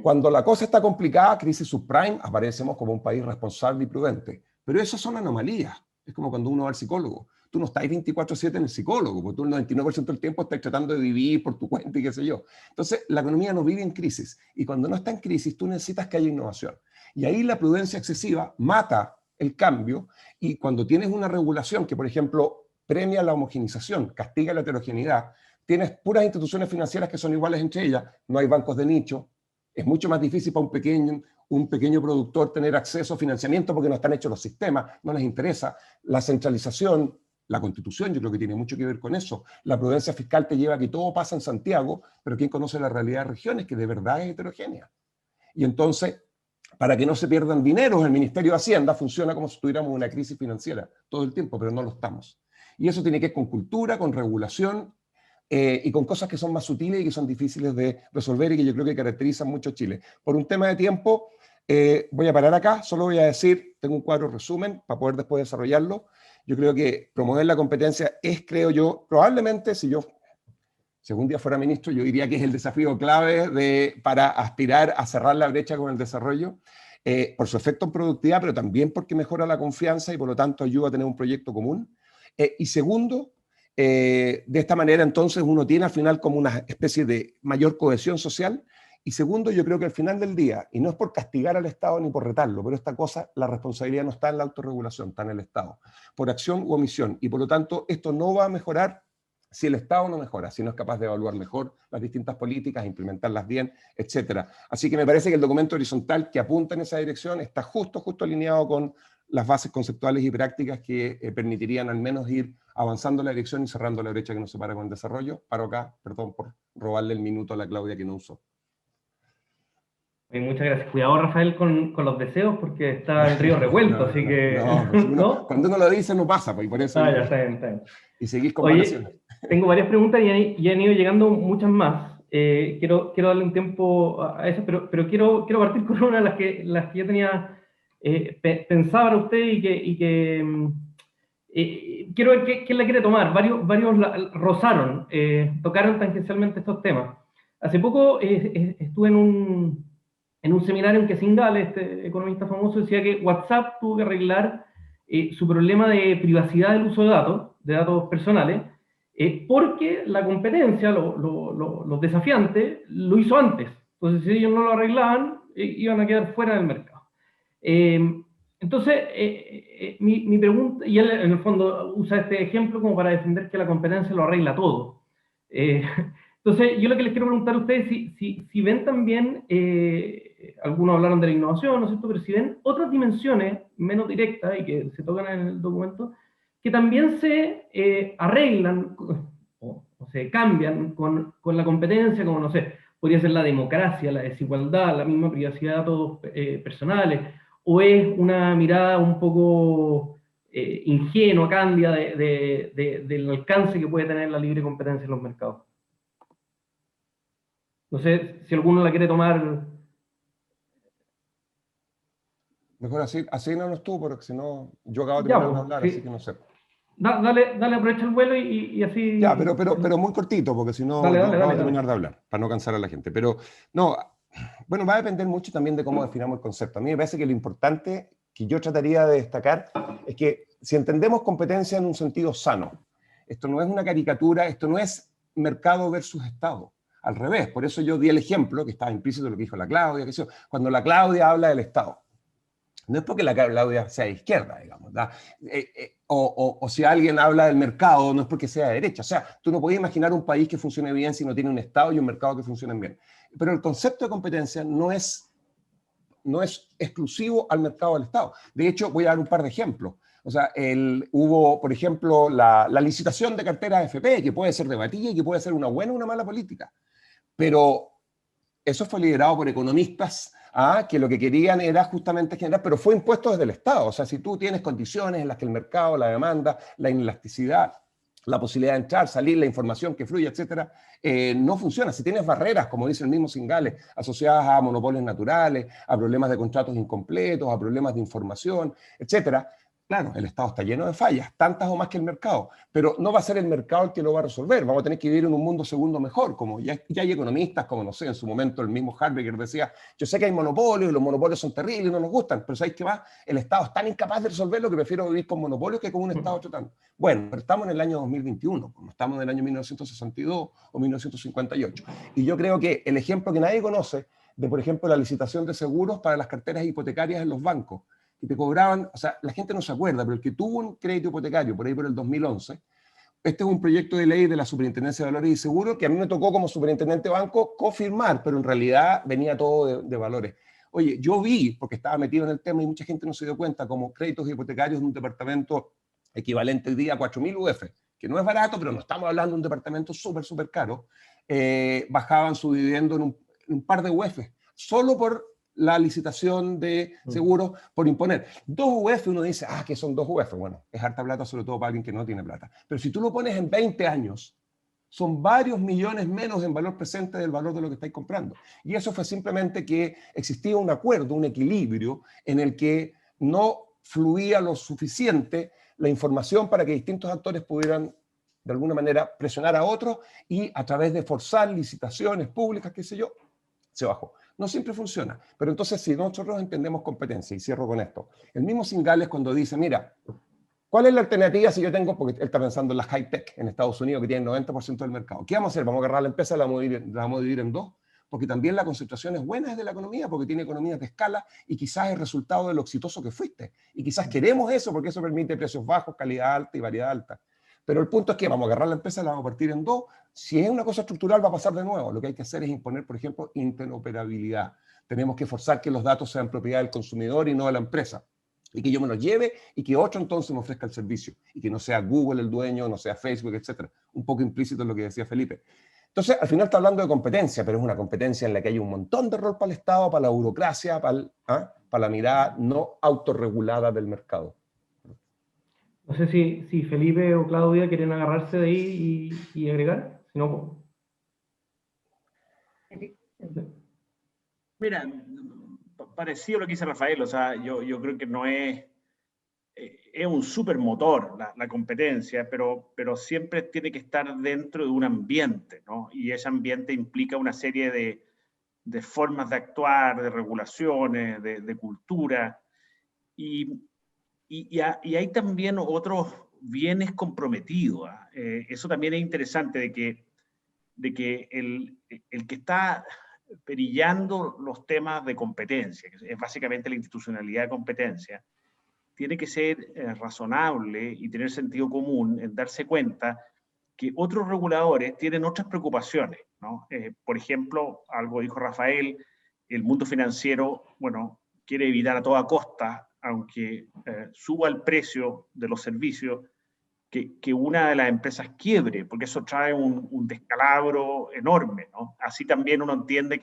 Cuando la cosa está complicada, crisis subprime, aparecemos como un país responsable y prudente. Pero esas son anomalías. Es como cuando uno va al psicólogo. Tú no estás 24/7 en el psicólogo, porque tú el 99% del tiempo estás tratando de vivir por tu cuenta y qué sé yo. Entonces, la economía no vive en crisis. Y cuando no está en crisis, tú necesitas que haya innovación. Y ahí la prudencia excesiva mata el cambio, y cuando tienes una regulación que, por ejemplo, premia la homogenización, castiga la heterogeneidad, tienes puras instituciones financieras que son iguales entre ellas, no hay bancos de nicho, es mucho más difícil para un pequeño productor tener acceso a financiamiento porque no están hechos los sistemas, no les interesa. La centralización, la Constitución yo creo que tiene mucho que ver con eso. La prudencia fiscal te lleva a que todo pasa en Santiago, pero ¿quién conoce la realidad de regiones que de verdad es heterogénea? Y entonces para que no se pierdan dineros. El Ministerio de Hacienda funciona como si tuviéramos una crisis financiera todo el tiempo, pero no lo estamos. Y eso tiene que ver con cultura, con regulación y con cosas que son más sutiles y que son difíciles de resolver y que yo creo que caracterizan mucho a Chile. Por un tema de tiempo, voy a parar acá, solo voy a decir, tengo un cuadro resumen para poder después desarrollarlo. Yo creo que promover la competencia es, creo yo, probablemente si algún día fuera ministro, yo diría que es el desafío clave para aspirar a cerrar la brecha con el desarrollo, por su efecto en productividad, pero también porque mejora la confianza y por lo tanto ayuda a tener un proyecto común. Y segundo, de esta manera entonces uno tiene al final como una especie de mayor cohesión social. Y segundo, yo creo que al final del día, y no es por castigar al Estado ni por retarlo, pero esta cosa, la responsabilidad no está en la autorregulación, está en el Estado, por acción u omisión. Y por lo tanto, esto no va a mejorar si el Estado no mejora, si no es capaz de evaluar mejor las distintas políticas, implementarlas bien, etc. Así que me parece que el documento horizontal que apunta en esa dirección está justo alineado con las bases conceptuales y prácticas que permitirían al menos ir avanzando en la dirección y cerrando la brecha que nos separa con el desarrollo. Paro acá, perdón por robarle el minuto a la Claudia que no usó. Muchas gracias. Cuidado, Rafael, con los deseos, porque está el río revuelto, así que... Pues ¿no? Cuando uno lo dice no pasa, pues, y por eso... ya está bien, está bien. Y seguís con Oye, vacaciones. tengo varias preguntas y han ido llegando muchas más. Quiero darle un tiempo a eso, pero quiero partir con una de las que yo tenía pensada para usted y que quiero ver quién la quiere tomar. Varios rozaron, tocaron tangencialmente estos temas. Hace poco estuve en un seminario en que Singal, este economista famoso, decía que WhatsApp tuvo que arreglar su problema de privacidad del uso de datos personales, porque la competencia, los desafiantes, lo hizo antes. Entonces, si ellos no lo arreglaban, iban a quedar fuera del mercado. Entonces, mi pregunta, y él en el fondo usa este ejemplo como para defender que la competencia lo arregla todo. Entonces, yo lo que les quiero preguntar a ustedes, si ven también, algunos hablaron de la innovación, ¿no es cierto?, pero si ven otras dimensiones menos directas y que se tocan en el documento, que también se arreglan o se cambian con la competencia, como, no sé, podría ser la democracia, la desigualdad, la misma privacidad de datos personales, o es una mirada un poco ingenua, cándida del alcance que puede tener la libre competencia en los mercados. No sé si alguno la quiere tomar. Mejor así no estuvo, porque si no, yo acabo de terminar de hablar, sí. Así que no sé. Dale, aprovecha el vuelo y así... Ya, pero muy cortito, porque si no, vamos a terminar de hablar, para no cansar a la gente. Pero, no, bueno, va a depender mucho también de cómo definamos el concepto. A mí me parece que lo importante que yo trataría de destacar es que si entendemos competencia en un sentido sano, esto no es una caricatura, esto no es mercado versus Estado. Al revés, por eso yo di el ejemplo, que estaba implícito en lo que dijo la Claudia, cuando la Claudia habla del Estado. No es porque la Claudia sea de izquierda, digamos, o si alguien habla del mercado, no es porque sea de derecha. O sea, tú no puedes imaginar un país que funcione bien si no tiene un Estado y un mercado que funcionen bien. Pero el concepto de competencia no es exclusivo al mercado del Estado. De hecho, voy a dar un par de ejemplos. O sea, hubo, por ejemplo, la licitación de carteras AFP, que puede ser debatida y que puede ser una buena o una mala política. Pero eso fue liderado por economistas que lo que querían era justamente generar, pero fue impuesto desde el Estado. O sea, si tú tienes condiciones en las que el mercado, la demanda, la inelasticidad, la posibilidad de entrar, salir, la información que fluye, etcétera, no funciona. Si tienes barreras, como dice el mismo Singales, asociadas a monopolios naturales, a problemas de contratos incompletos, a problemas de información, etcétera, claro, el Estado está lleno de fallas, tantas o más que el mercado, pero no va a ser el mercado el que lo va a resolver. Vamos a tener que vivir en un mundo segundo mejor, como ya hay economistas, como no sé, en su momento el mismo Harberger decía, yo sé que hay monopolios y los monopolios son terribles y no nos gustan, pero ¿sabéis qué más? El Estado es tan incapaz de resolverlo que prefiero vivir con monopolios que con un Estado tratando. Bueno, pero estamos en el año 2021, no estamos en el año 1962 o 1958. Y yo creo que el ejemplo que nadie conoce de, por ejemplo, la licitación de seguros para las carteras hipotecarias en los bancos, que te cobraban, o sea, la gente no se acuerda, pero el que tuvo un crédito hipotecario por ahí por el 2011, este es un proyecto de ley de la Superintendencia de Valores y Seguros que a mí me tocó como superintendente de banco confirmar, pero en realidad venía todo de valores. Oye, yo vi, porque estaba metido en el tema y mucha gente no se dio cuenta, como créditos hipotecarios de un departamento equivalente hoy día a 4.000 UF, que no es barato, pero no estamos hablando de un departamento súper caro, bajaban su dividendo en un par de UF, solo por la licitación de seguros por imponer. 2 UF, uno dice, que son 2 UF. Bueno, es harta plata, sobre todo para alguien que no tiene plata. Pero si tú lo pones en 20 años, son varios millones menos en valor presente del valor de lo que estáis comprando. Y eso fue simplemente que existía un acuerdo, un equilibrio en el que no fluía lo suficiente la información para que distintos actores pudieran de alguna manera presionar a otros y a través de forzar licitaciones públicas, qué sé yo, se bajó. No siempre funciona, pero entonces si nosotros entendemos competencia, y cierro con esto, el mismo Singales cuando dice, mira, ¿cuál es la alternativa si yo tengo, porque él está pensando en las high-tech en Estados Unidos que tienen 90% del mercado? ¿Qué vamos a hacer? ¿Vamos a agarrar la empresa y la vamos a dividir en 2? Porque también la concentración es buena desde la economía, porque tiene economías de escala y quizás es resultado de lo exitoso que fuiste. Y quizás queremos eso porque eso permite precios bajos, calidad alta y variedad alta. Pero el punto es que vamos a agarrar la empresa y la vamos a partir en 2. Si es una cosa estructural va a pasar de nuevo. Lo que hay que hacer es imponer, por ejemplo, interoperabilidad. Tenemos que forzar que los datos sean propiedad del consumidor y no de la empresa. Y que yo me los lleve y que otro entonces me ofrezca el servicio. Y que no sea Google el dueño, no sea Facebook, etc. Un poco implícito en lo que decía Felipe. Entonces, al final está hablando de competencia, pero es una competencia en la que hay un montón de rol para el Estado, para la burocracia, para la mirada no autorregulada del mercado. No sé si Felipe o Claudia quieren agarrarse de ahí y agregar. Si no, Mira, parecido a lo que dice Rafael, o sea, yo creo que no es un supermotor la competencia, pero siempre tiene que estar dentro de un ambiente, ¿no? Y ese ambiente implica una serie de formas de actuar, de regulaciones, de cultura, y hay también otros bienes comprometidos. Eso también es interesante, de que el que está perillando los temas de competencia, que es básicamente la institucionalidad de competencia, tiene que ser razonable y tener sentido común en darse cuenta que otros reguladores tienen otras preocupaciones, ¿no? Por ejemplo, algo dijo Rafael, el mundo financiero, bueno, quiere evitar a toda costa, aunque suba el precio de los servicios, que una de las empresas quiebre, porque eso trae un descalabro enorme, ¿no? Así también uno entiende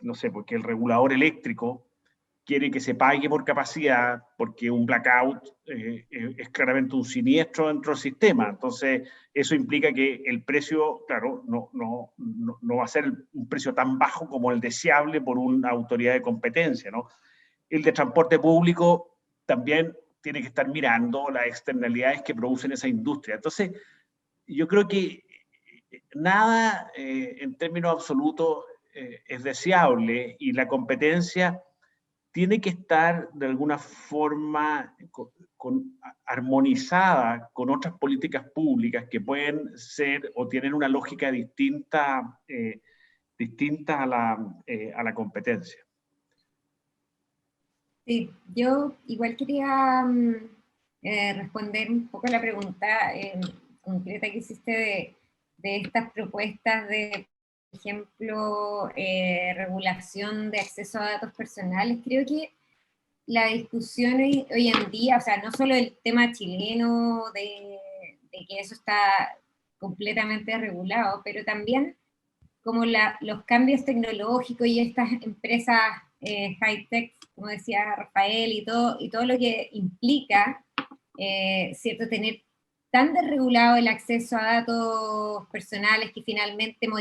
no sé, porque el regulador eléctrico quiere que se pague por capacidad, porque un blackout es claramente un siniestro dentro del sistema. Entonces, eso implica que el precio, claro, no va a ser un precio tan bajo como el deseable por una autoridad de competencia, ¿no? El de transporte público también tiene que estar mirando las externalidades que producen esa industria. Entonces, yo creo que nada en términos absolutos es deseable, y la competencia tiene que estar de alguna forma armonizada con otras políticas públicas que pueden ser o tienen una lógica distinta, a la competencia. Sí, yo igual quería responder un poco a la pregunta concreta que hiciste de estas propuestas de, por ejemplo, regulación de acceso a datos personales. Creo que la discusión hoy en día, o sea, no solo el tema chileno de que eso está completamente regulado, pero también como los cambios tecnológicos y estas empresas high-tech, como decía Rafael, y todo lo que implica, ¿cierto?, tener tan desregulado el acceso a datos personales que finalmente no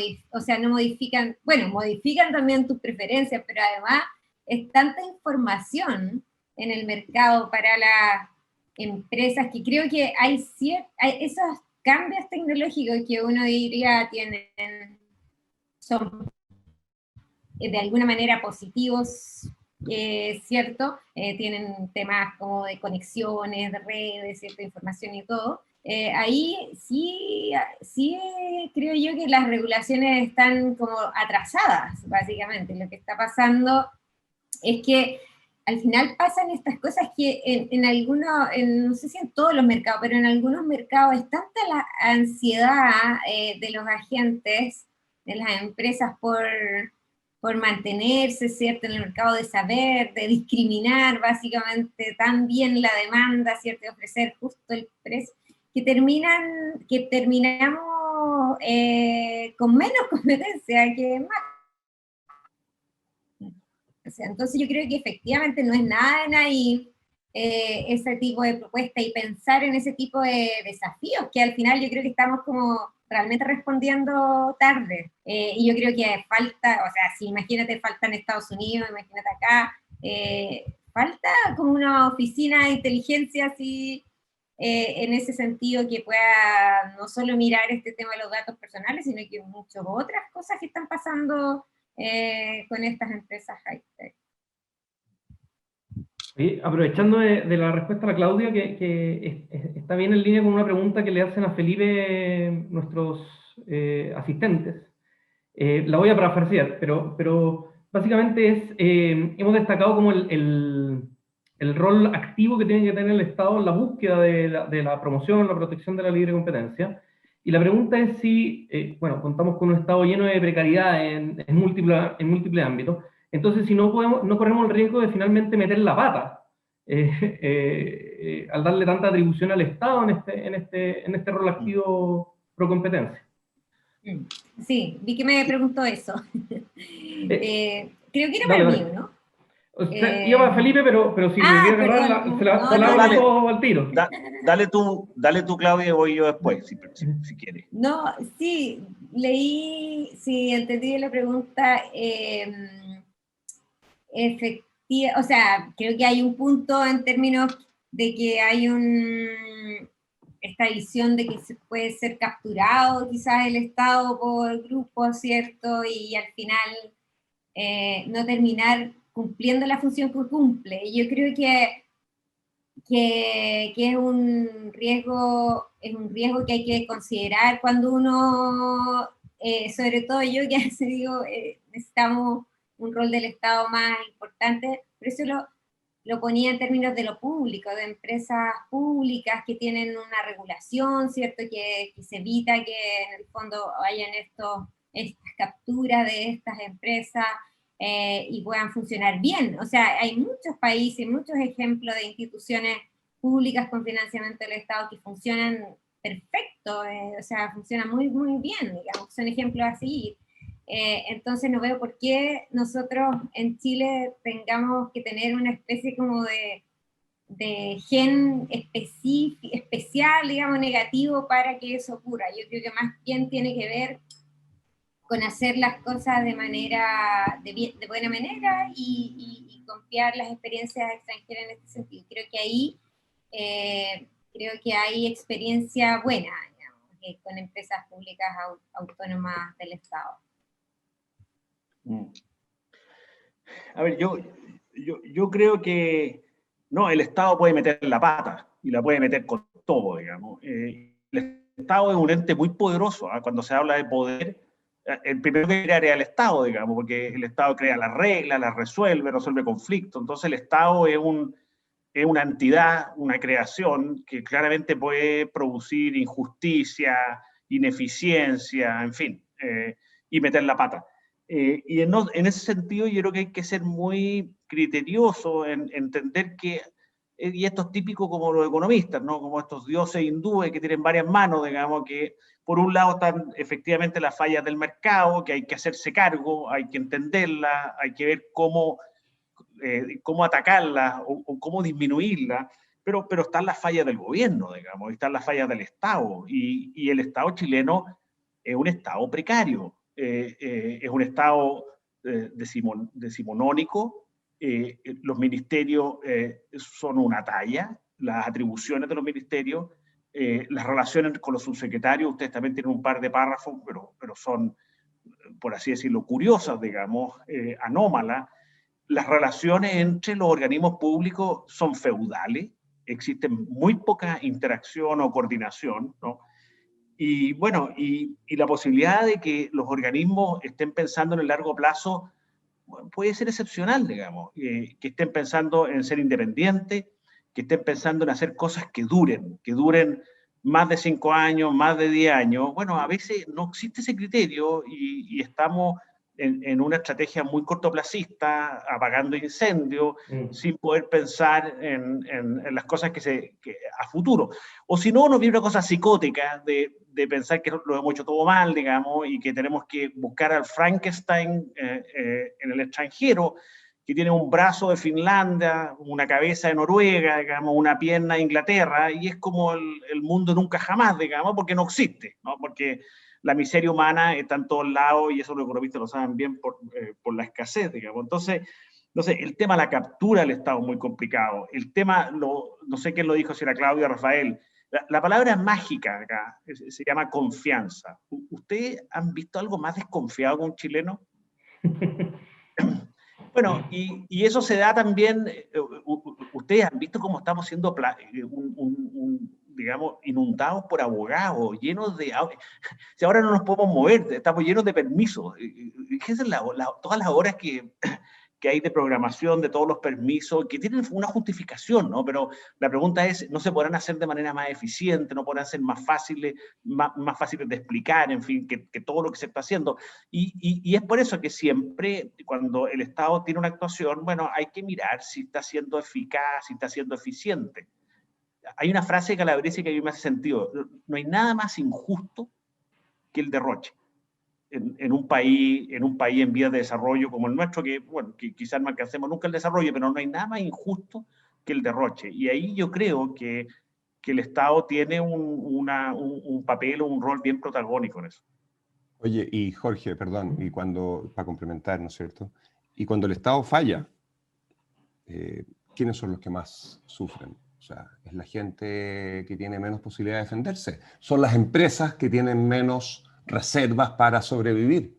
modifican, bueno, modifican también tus preferencias, pero además es tanta información en el mercado para las empresas que creo que hay esos cambios tecnológicos que uno diría son de alguna manera positivos, ¿cierto? Tienen temas como de conexiones, de redes, cierta información y todo. Ahí sí creo yo que las regulaciones están como atrasadas, básicamente. Lo que está pasando es que al final pasan estas cosas que en algunos, no sé si en todos los mercados, pero en algunos mercados es tanta la ansiedad de los agentes, de las empresas por mantenerse, ¿cierto?, en el mercado, de saber, de discriminar básicamente tan bien la demanda, ¿cierto?, de ofrecer justo el precio, que terminamos con menos competencia que más. O sea, entonces yo creo que efectivamente no es nada naif ese tipo de propuesta y pensar en ese tipo de desafíos, que al final yo creo que estamos como realmente respondiendo tarde. Y yo creo que falta, o sea, si imagínate, falta en Estados Unidos, imagínate acá, falta como una oficina de inteligencia así, en ese sentido, que pueda no solo mirar este tema de los datos personales, sino que muchas otras cosas que están pasando con estas empresas high-tech. Aprovechando de la respuesta a la Claudia, que está bien en línea con una pregunta que le hacen a Felipe nuestros asistentes, la voy a parafrasear, pero básicamente hemos destacado como el rol activo que tiene que tener el Estado en la búsqueda de la promoción, la protección de la libre competencia. Y la pregunta es si, bueno, contamos con un Estado lleno de precariedad en múltiples ámbitos. Entonces, si no corremos el riesgo de finalmente meter la pata al darle tanta atribución al Estado en este rol activo pro competencia. Sí, vi que me preguntó eso. Creo que era Dale, para dale. mí, ¿no? Iba para Felipe, pero si me quiere agarrar, perdón, se la no, hago dale. yo al tiro. Dale tú, Claudia, y voy yo después, si quieres. No, sí, leí, sí, entendí la pregunta. O sea, creo que hay un punto en términos de que hay esta visión de que se puede ser capturado quizás el Estado por grupos, ¿cierto? Y al final no terminar cumpliendo la función que cumple. Y yo creo que es un riesgo que hay que considerar cuando uno, sobre todo yo que digo, necesitamos un rol del Estado más importante, por eso lo ponía en términos de lo público, de empresas públicas que tienen una regulación, ¿cierto? Que se evita que en el fondo hayan estas capturas de estas empresas y puedan funcionar bien. O sea, hay muchos países, muchos ejemplos de instituciones públicas con financiamiento del Estado que funcionan perfecto, o sea, funcionan muy, muy bien, digamos, son ejemplos así. Entonces no veo por qué nosotros en Chile tengamos que tener una especie como de gen especial, digamos, negativo para que eso ocurra. Yo creo que más bien tiene que ver con hacer las cosas de buena manera y confiar las experiencias extranjeras en este sentido. Creo que hay experiencia buena, digamos, con empresas públicas autónomas del Estado. A ver, yo creo que no, el Estado puede meter la pata y la puede meter con todo, digamos. El Estado es un ente muy poderoso. Cuando se habla de poder, el primero que crear es el Estado, digamos, porque el Estado crea las reglas, las resuelve conflictos. Entonces el Estado es una entidad, una creación que claramente puede producir injusticia, ineficiencia, en fin, y meter la pata. Y en ese sentido yo creo que hay que ser muy criterioso en entender que, y esto es típico como los economistas, ¿no? Como estos dioses hindúes que tienen varias manos, digamos, que por un lado están efectivamente las fallas del mercado, que hay que hacerse cargo, hay que entenderlas, hay que ver cómo atacarlas o cómo disminuirlas, pero están las fallas del gobierno, digamos, están las fallas del Estado, y el Estado chileno es un Estado precario. Es un Estado decimonónico, los ministerios son una talla, las atribuciones de los ministerios, las relaciones con los subsecretarios, ustedes también tienen un par de párrafos, pero son, por así decirlo, curiosas, digamos, anómalas. Las relaciones entre los organismos públicos son feudales, existen muy poca interacción o coordinación, ¿no? Y bueno, y la posibilidad de que los organismos estén pensando en el largo plazo puede ser excepcional, digamos, que estén pensando en ser independientes, que estén pensando en hacer cosas que duren más de 5 años, más de 10 años. Bueno, a veces no existe ese criterio y estamos en una estrategia muy cortoplacista, apagando incendios, sin poder pensar en las cosas que a futuro. O si no, nos viene una cosa psicótica de pensar que lo hemos hecho todo mal, digamos, y que tenemos que buscar al Frankenstein en el extranjero, que tiene un brazo de Finlandia, una cabeza de Noruega, digamos, una pierna de Inglaterra, y es como el mundo nunca jamás, digamos, porque no existe, ¿no? Porque la miseria humana está en todos lados, y eso los economistas lo saben bien por la escasez, digamos. Entonces, el tema de la captura del Estado es muy complicado. El tema, no sé quién lo dijo, si era Claudio o Rafael, la palabra mágica acá se llama confianza. ¿Ustedes han visto algo más desconfiado que un chileno? Bueno, y eso se da también, ustedes han visto cómo estamos siendo, digamos, inundados por abogados, llenos de... Si ahora no nos podemos mover, estamos llenos de permisos. Fíjense todas las horas que hay de programación, de todos los permisos, que tienen una justificación, ¿no? Pero la pregunta es, ¿no se podrán hacer de manera más eficiente? ¿No podrán ser más fáciles de explicar? En fin, que todo lo que se está haciendo. Y es por eso que siempre, cuando el Estado tiene una actuación, bueno, hay que mirar si está siendo eficaz, si está siendo eficiente. Hay una frase calabresa que a mí me hace sentido. No hay nada más injusto que el derroche. En un país en vías de desarrollo como el nuestro, que quizás no alcancemos nunca el desarrollo, pero no hay nada más injusto que el derroche. Y ahí yo creo que el Estado tiene un papel o un rol bien protagónico en eso. Oye, y Jorge, perdón, y para complementar, ¿no es cierto? Y cuando el Estado falla, ¿quiénes son los que más sufren? O sea, es la gente que tiene menos posibilidad de defenderse. Son las empresas que tienen menos reservas para sobrevivir.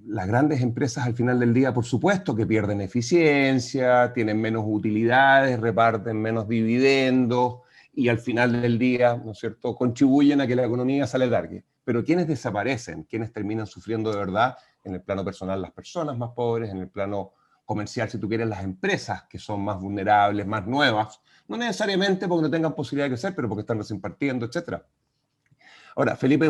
Las grandes empresas al final del día, por supuesto, que pierden eficiencia, tienen menos utilidades, reparten menos dividendos y al final del día, ¿no es cierto?, contribuyen a que la economía sale larga. Pero ¿quiénes desaparecen? ¿Quiénes terminan sufriendo de verdad? En el plano personal, las personas más pobres, en el plano comercial, si tú quieres, las empresas que son más vulnerables, más nuevas, no necesariamente porque no tengan posibilidad de crecer, pero porque están recién partiendo, etcétera. Ahora, Felipe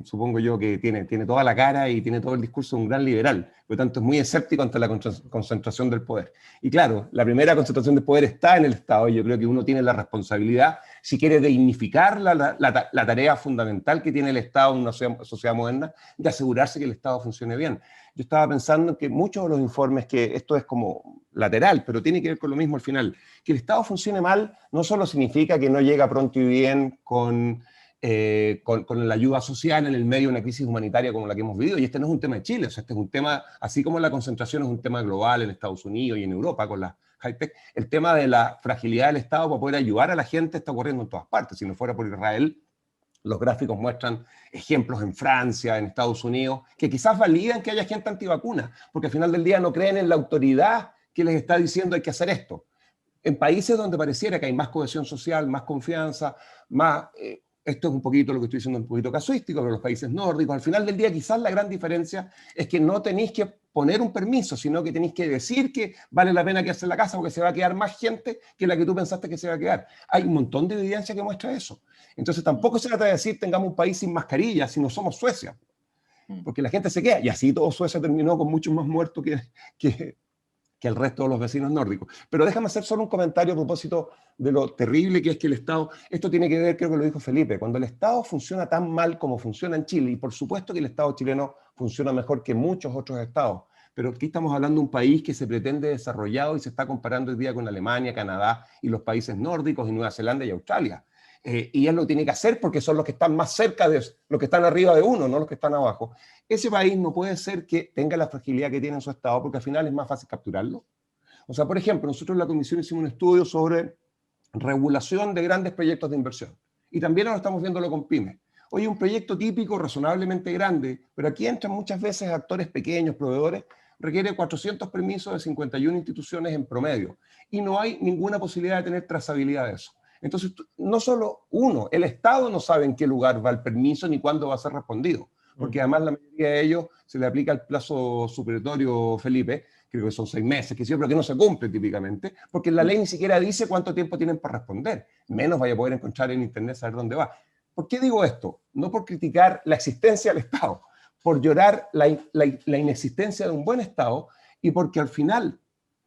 supongo yo que tiene toda la cara y tiene todo el discurso de un gran liberal, por lo tanto es muy escéptico ante la concentración del poder. Y claro, la primera concentración del poder está en el Estado, y yo creo que uno tiene la responsabilidad, si quiere dignificar la tarea fundamental que tiene el Estado en una sociedad moderna, de asegurarse que el Estado funcione bien. Yo estaba pensando que muchos de los informes, que esto es como lateral, pero tiene que ver con lo mismo al final, que el Estado funcione mal no solo significa que no llega pronto y bien con la ayuda social en el medio de una crisis humanitaria como la que hemos vivido. Y este no es un tema de Chile, o sea, este es un tema, así como la concentración es un tema global en Estados Unidos y en Europa con la high-tech, el tema de la fragilidad del Estado para poder ayudar a la gente está ocurriendo en todas partes. Si no fuera por Israel, los gráficos muestran ejemplos en Francia, en Estados Unidos, que quizás validan que haya gente antivacuna, porque al final del día no creen en la autoridad que les está diciendo hay que hacer esto. En países donde pareciera que hay más cohesión social, más confianza, más... esto es un poquito lo que estoy diciendo, un poquito casuístico, pero los países nórdicos, al final del día quizás la gran diferencia es que no tenéis que poner un permiso, sino que tenéis que decir que vale la pena quedarse en la casa porque se va a quedar más gente que la que tú pensaste que se va a quedar. Hay un montón de evidencia que muestra eso. Entonces tampoco se trata de decir tengamos un país sin mascarilla, sino somos Suecia, porque la gente se queda, y así todo Suecia terminó con muchos más muertos que el resto de los vecinos nórdicos. Pero déjame hacer solo un comentario a propósito de lo terrible que es que el Estado, esto tiene que ver, creo que lo dijo Felipe, cuando el Estado funciona tan mal como funciona en Chile, y por supuesto que el Estado chileno funciona mejor que muchos otros estados, pero aquí estamos hablando de un país que se pretende desarrollado y se está comparando hoy día con Alemania, Canadá y los países nórdicos y Nueva Zelanda y Australia. Y él lo tiene que hacer porque son los que están más cerca de los que están arriba de uno, no los que están abajo. Ese país no puede ser que tenga la fragilidad que tiene en su Estado, porque al final es más fácil capturarlo. O sea, por ejemplo, nosotros en la comisión hicimos un estudio sobre regulación de grandes proyectos de inversión. Y también ahora estamos viéndolo con pymes. Oye, un proyecto típico, razonablemente grande, pero aquí entran muchas veces actores pequeños, proveedores, requiere 400 permisos de 51 instituciones en promedio. Y no hay ninguna posibilidad de tener trazabilidad de eso. Entonces, no solo uno, el Estado no sabe en qué lugar va el permiso ni cuándo va a ser respondido, porque además la mayoría de ellos se le aplica el plazo superatorio, Felipe, creo que son 6 meses, que sí, pero que no se cumple típicamente, porque la ley ni siquiera dice cuánto tiempo tienen para responder, menos vaya a poder encontrar en internet saber dónde va. ¿Por qué digo esto? No por criticar la existencia del Estado, por llorar la inexistencia de un buen Estado, y porque al final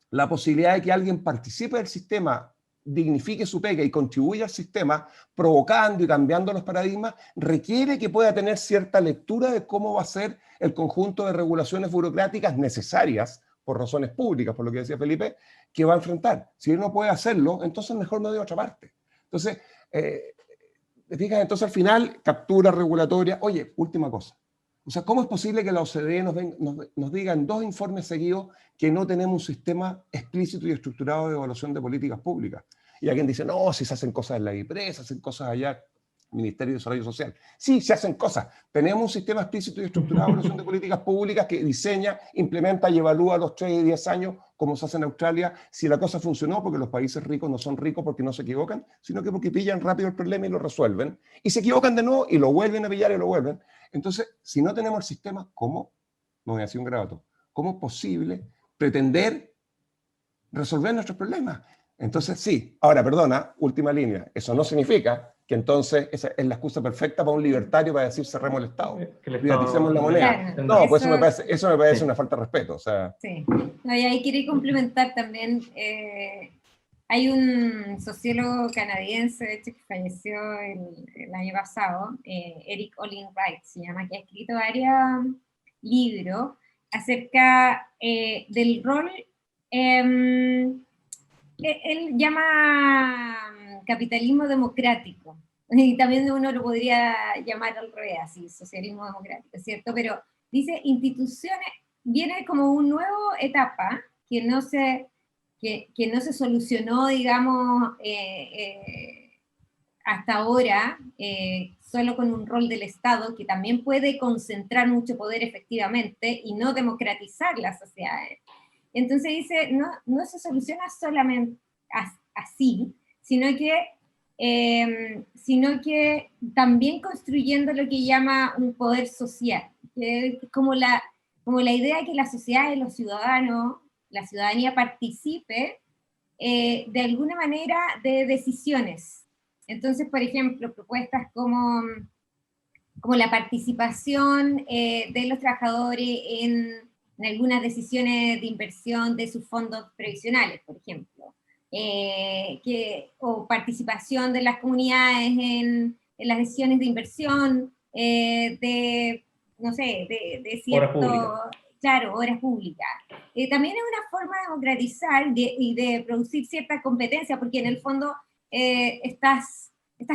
la posibilidad de que alguien participe del sistema, dignifique su pega y contribuya al sistema, provocando y cambiando los paradigmas, requiere que pueda tener cierta lectura de cómo va a ser el conjunto de regulaciones burocráticas necesarias por razones públicas, por lo que decía Felipe, que va a enfrentar. Si él no puede hacerlo, entonces mejor me doy a otra parte. Entonces, ¿te fijas? Entonces al final, captura regulatoria. Oye, última cosa. O sea, ¿cómo es posible que la OCDE nos diga en 2 informes seguidos que no tenemos un sistema explícito y estructurado de evaluación de políticas públicas? Y alguien dice, no, si se hacen cosas en la IPRES, se hacen cosas allá, Ministerio de Desarrollo Social. Sí, se hacen cosas. Tenemos un sistema explícito y estructurado de evaluación de políticas públicas que diseña, implementa y evalúa a los 3 y 10 años, como se hace en Australia, si la cosa funcionó, porque los países ricos no son ricos porque no se equivocan, sino que porque pillan rápido el problema y lo resuelven. Y se equivocan de nuevo y lo vuelven a pillar y lo vuelven. Entonces, si no tenemos el sistema, ¿cómo? No voy a hacer un grabato. ¿Cómo es posible pretender resolver nuestros problemas? Entonces, sí. Ahora, perdona, última línea. Eso no significa que entonces esa es la excusa perfecta para un libertario para decir cerremos el Estado, privaticemos la moneda. Claro, No, pues eso me parece Sí. una falta de respeto. O sea, sí. No, y ahí quería complementar también, hay un sociólogo canadiense, de hecho, que falleció el año pasado, Eric Olin Wright se llama, que ha escrito varios libros acerca del rol, él llama capitalismo democrático, y también uno lo podría llamar al revés, así, socialismo democrático, ¿cierto? Pero dice instituciones, viene como una nueva etapa que no se solucionó, digamos, hasta ahora, solo con un rol del Estado, que también puede concentrar mucho poder efectivamente y no democratizar las sociedades. Entonces dice, no se soluciona solamente así, sino que también construyendo lo que llama un poder social, que es como la idea de que la sociedad y los ciudadanos, la ciudadanía participe de alguna manera de decisiones. Entonces, por ejemplo, propuestas como la participación de los trabajadores en algunas decisiones de inversión de sus fondos previsionales, por ejemplo, o participación de las comunidades en las decisiones de inversión, no sé, de cierto... Claro, obras públicas. También es una forma de democratizar y de producir cierta competencia, porque en el fondo estás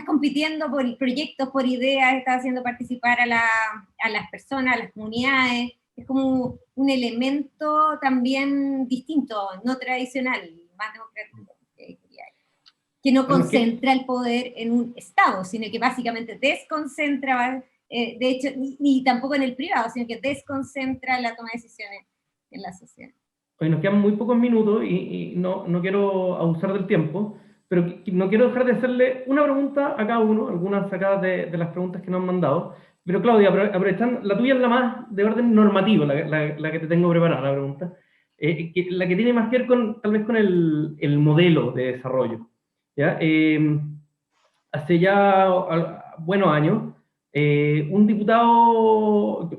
compitiendo por proyectos, por ideas, estás haciendo participar a las personas, a las comunidades. Es como un elemento también distinto, no tradicional, más democrático, que no concentra el poder en un Estado, sino que básicamente desconcentra, de hecho, ni tampoco en el privado, sino que desconcentra la toma de decisiones en la sociedad. Hoy nos quedan muy pocos minutos y no quiero abusar del tiempo, pero no quiero dejar de hacerle una pregunta a cada uno, algunas sacadas de las preguntas que nos han mandado. Pero Claudia, aprovechando, la tuya es la más de orden normativo, la que te tengo preparada, la pregunta. La que tiene más que ver tal vez con el modelo de desarrollo. ¿Ya? Hace ya buenos años, un diputado,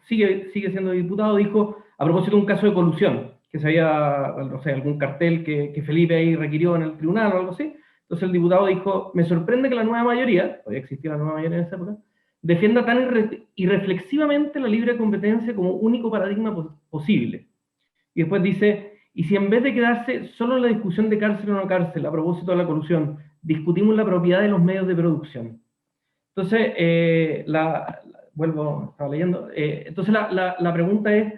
sigue siendo diputado, dijo, a propósito de un caso de colusión, que se había, no sé, algún cartel que Felipe ahí requirió en el tribunal o algo así. Entonces el diputado dijo, me sorprende que la nueva mayoría, todavía existía la nueva mayoría en esa época, defienda tan irreflexivamente la libre competencia como único paradigma posible. Y después dice, y si en vez de quedarse solo en la discusión de cárcel o no cárcel a propósito de la colusión, discutimos la propiedad de los medios de producción. Entonces, estaba leyendo, entonces la pregunta es,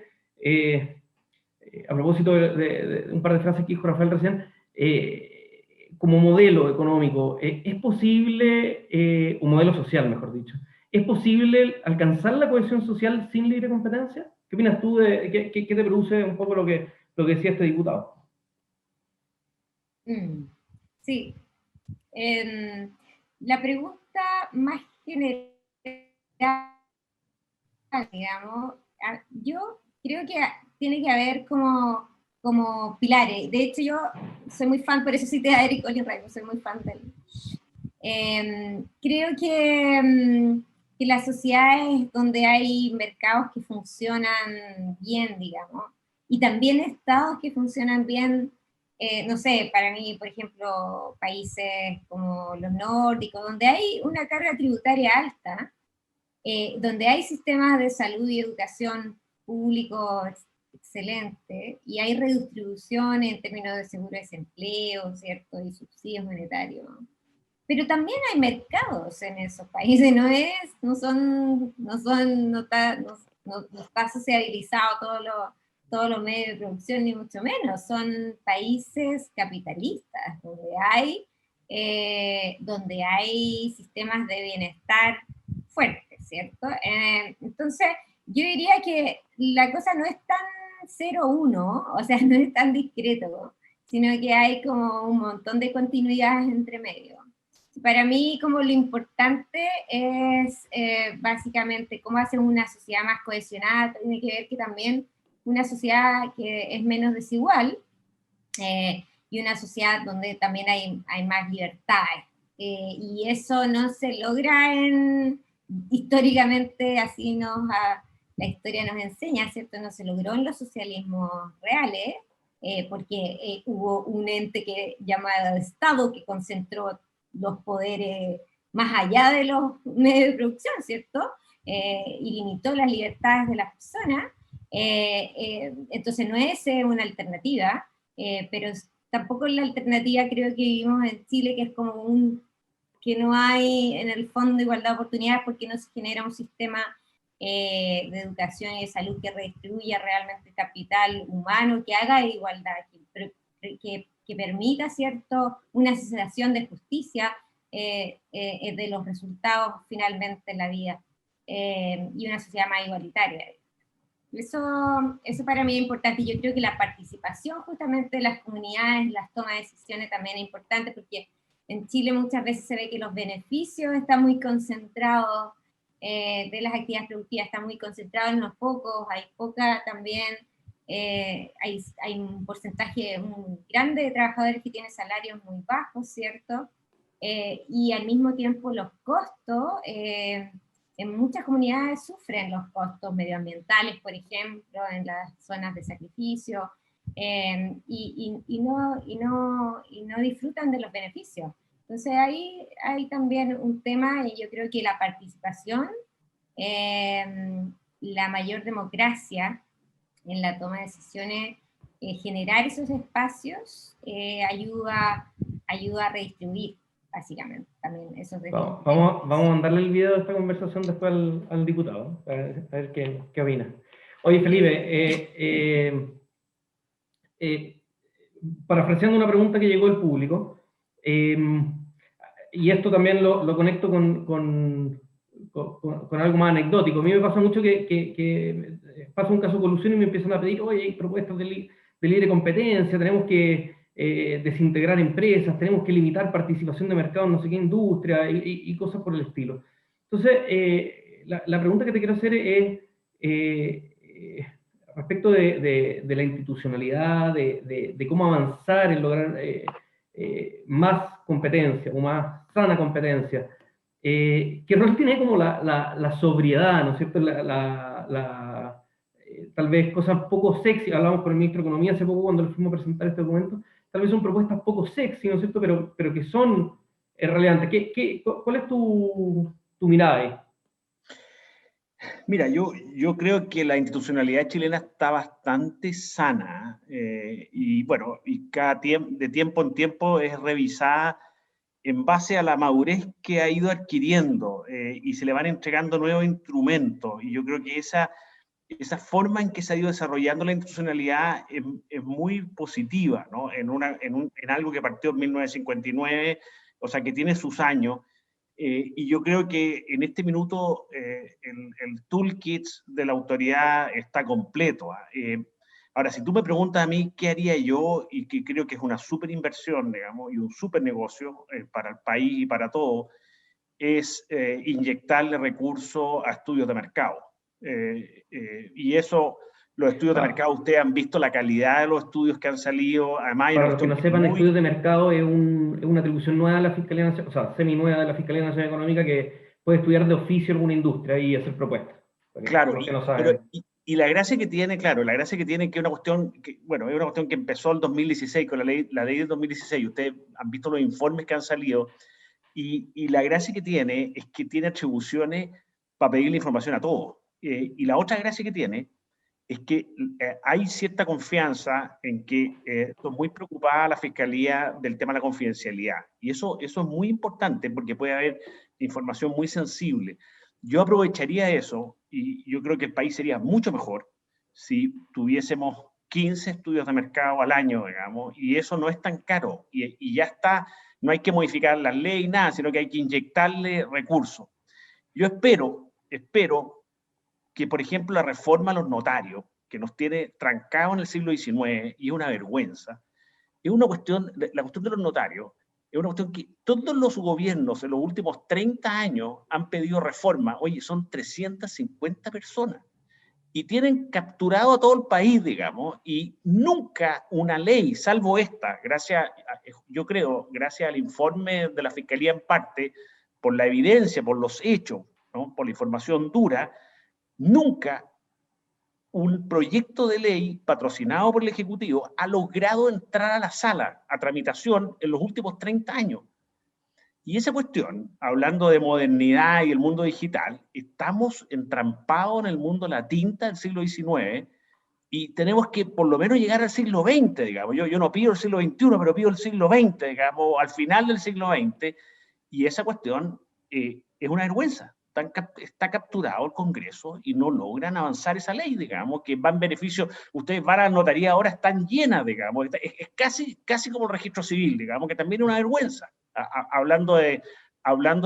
a propósito de un par de frases que dijo Rafael recién, como modelo económico, ¿es posible, un modelo social, mejor dicho, ¿es posible alcanzar la cohesión social sin libre competencia? ¿Qué opinas tú qué te produce un poco lo que decía este diputado? Sí. La pregunta más general, digamos, yo creo que tiene que haber como pilares. De hecho, yo soy muy fan, por eso cité a Eric Olin Wright, soy muy fan de él. Creo que las sociedades donde hay mercados que funcionan bien, digamos, y también estados que funcionan bien, no sé, para mí, por ejemplo, países como los nórdicos, donde hay una carga tributaria alta, donde hay sistemas de salud y educación públicos excelente, y hay redistribución en términos de seguro de desempleo, ¿cierto? Y subsidios monetarios. Pero también hay mercados en esos países, no está sociabilizado todos los medios de producción, ni mucho menos. Son países capitalistas, donde hay sistemas de bienestar fuertes, ¿cierto? Entonces, yo diría que la cosa no es tan 0-1, o sea, no es tan discreto, sino que hay como un montón de continuidades entre medio. Para mí, como lo importante es básicamente cómo hacer una sociedad más cohesionada. Tiene que ver que también una sociedad que es menos desigual, y una sociedad donde también hay más libertades. Y eso no se logra históricamente, así la historia nos enseña, ¿cierto? No se logró en los socialismos reales, porque hubo un ente llamado Estado que concentró los poderes más allá de los medios de producción, ¿cierto? Y limitó las libertades de las personas. Entonces no es una alternativa, pero tampoco es la alternativa, creo que vivimos en Chile, que es como que no hay en el fondo igualdad de oportunidades porque no se genera un sistema de educación y de salud que redistribuya realmente capital humano, que haga igualdad, que permita, ¿cierto?, una sensación de justicia de los resultados finalmente en la vida, y una sociedad más igualitaria. Eso para mí es importante. Yo creo que la participación justamente de las comunidades, las tomas de decisiones también es importante, porque en Chile muchas veces se ve que los beneficios están muy concentrados, de las actividades productivas están muy concentrados en los pocos, hay poca también, hay un porcentaje muy grande de trabajadores que tienen salarios muy bajos, ¿cierto? Y al mismo tiempo los costos, en muchas comunidades sufren los costos medioambientales, por ejemplo, en las zonas de sacrificio, y no disfrutan de los beneficios. Entonces ahí hay también un tema, y yo creo que la participación, la mayor democracia en la toma de decisiones, generar esos espacios, ayuda a redistribuir básicamente también esos derechos. Vamos a mandarle el video de esta conversación después al diputado, a ver qué opina. Oye, Felipe, parafraseando una pregunta que llegó del público, y esto también lo conecto con algo más anecdótico. A mí me pasa mucho que pasa un caso de colusión y me empiezan a pedir, oye, hay propuestas de libre competencia, tenemos que desintegrar empresas, tenemos que limitar participación de mercado en no sé qué industria y cosas por el estilo. Entonces, la pregunta que te quiero hacer es respecto de la institucionalidad, de cómo avanzar en lograr más competencia o más sana competencia. ¿Qué rol tiene como la sobriedad, ¿no es cierto? Tal vez cosas poco sexy, hablamos con el ministro de Economía hace poco cuando le fuimos a presentar este documento, tal vez son propuestas poco sexy, ¿no es cierto? Pero que son relevantes. ¿Cuál es tu mirada ahí? Mira, yo creo que la institucionalidad chilena está bastante sana, y bueno, y de tiempo en tiempo es revisada en base a la madurez que ha ido adquiriendo, y se le van entregando nuevos instrumentos, y yo creo que esa forma en que se ha ido desarrollando la institucionalidad es muy positiva, ¿no? En algo que partió en 1959, o sea, que tiene sus años. Y yo creo que en este minuto el toolkit de la autoridad está completo. Ahora, si tú me preguntas a mí qué haría yo, y que creo que es una súper inversión, digamos, y un súper negocio para el país y para todo, es inyectarle recursos a estudios de mercado. Y eso, los estudios de mercado, ustedes han visto la calidad de los estudios que han salido. Además, para los que no sepan, estudios de mercado es una atribución nueva de la Fiscalía Nacional, o sea, semi-nueva de la Fiscalía Nacional Económica, que puede estudiar de oficio alguna industria y hacer propuestas. Claro, y la gracia que tiene, claro, la gracia que tiene que es una cuestión que, bueno, es una cuestión que empezó en 2016 con la ley de 2016. Ustedes han visto los informes que han salido, y la gracia que tiene es que tiene atribuciones para pedirle información a todos. Y la otra gracia que tiene es que hay cierta confianza en que estoy muy preocupada la Fiscalía del tema de la confidencialidad. Y eso es muy importante porque puede haber información muy sensible. Yo aprovecharía eso y yo creo que el país sería mucho mejor si tuviésemos 15 estudios de mercado al año, digamos, y eso no es tan caro. Y ya está, no hay que modificar la ley, nada, sino que hay que inyectarle recursos. Yo espero que, por ejemplo, la reforma a los notarios, que nos tiene trancados en el siglo XIX y es una vergüenza, es una cuestión, la cuestión de los notarios, es una cuestión que todos los gobiernos en los últimos 30 años han pedido reforma. Oye, son 350 personas y tienen capturado a todo el país, digamos, y nunca una ley, salvo esta, yo creo, gracias al informe de la Fiscalía en parte, por la evidencia, por los hechos, ¿no? Por la información dura, nunca un proyecto de ley patrocinado por el Ejecutivo ha logrado entrar a la sala a tramitación en los últimos 30 años. Y esa cuestión, hablando de modernidad y el mundo digital, estamos entrampados en el mundo de la tinta del siglo XIX y tenemos que por lo menos llegar al siglo XX, digamos. Yo no pido el siglo XXI, pero pido el siglo XX, digamos, al final del siglo XX. Y esa cuestión es una vergüenza. Está capturado el Congreso y no logran avanzar esa ley, digamos, que va en beneficio. Ustedes van a la notaría ahora, están llenas, digamos. Es casi como el registro civil, digamos, que también es una vergüenza. Hablando de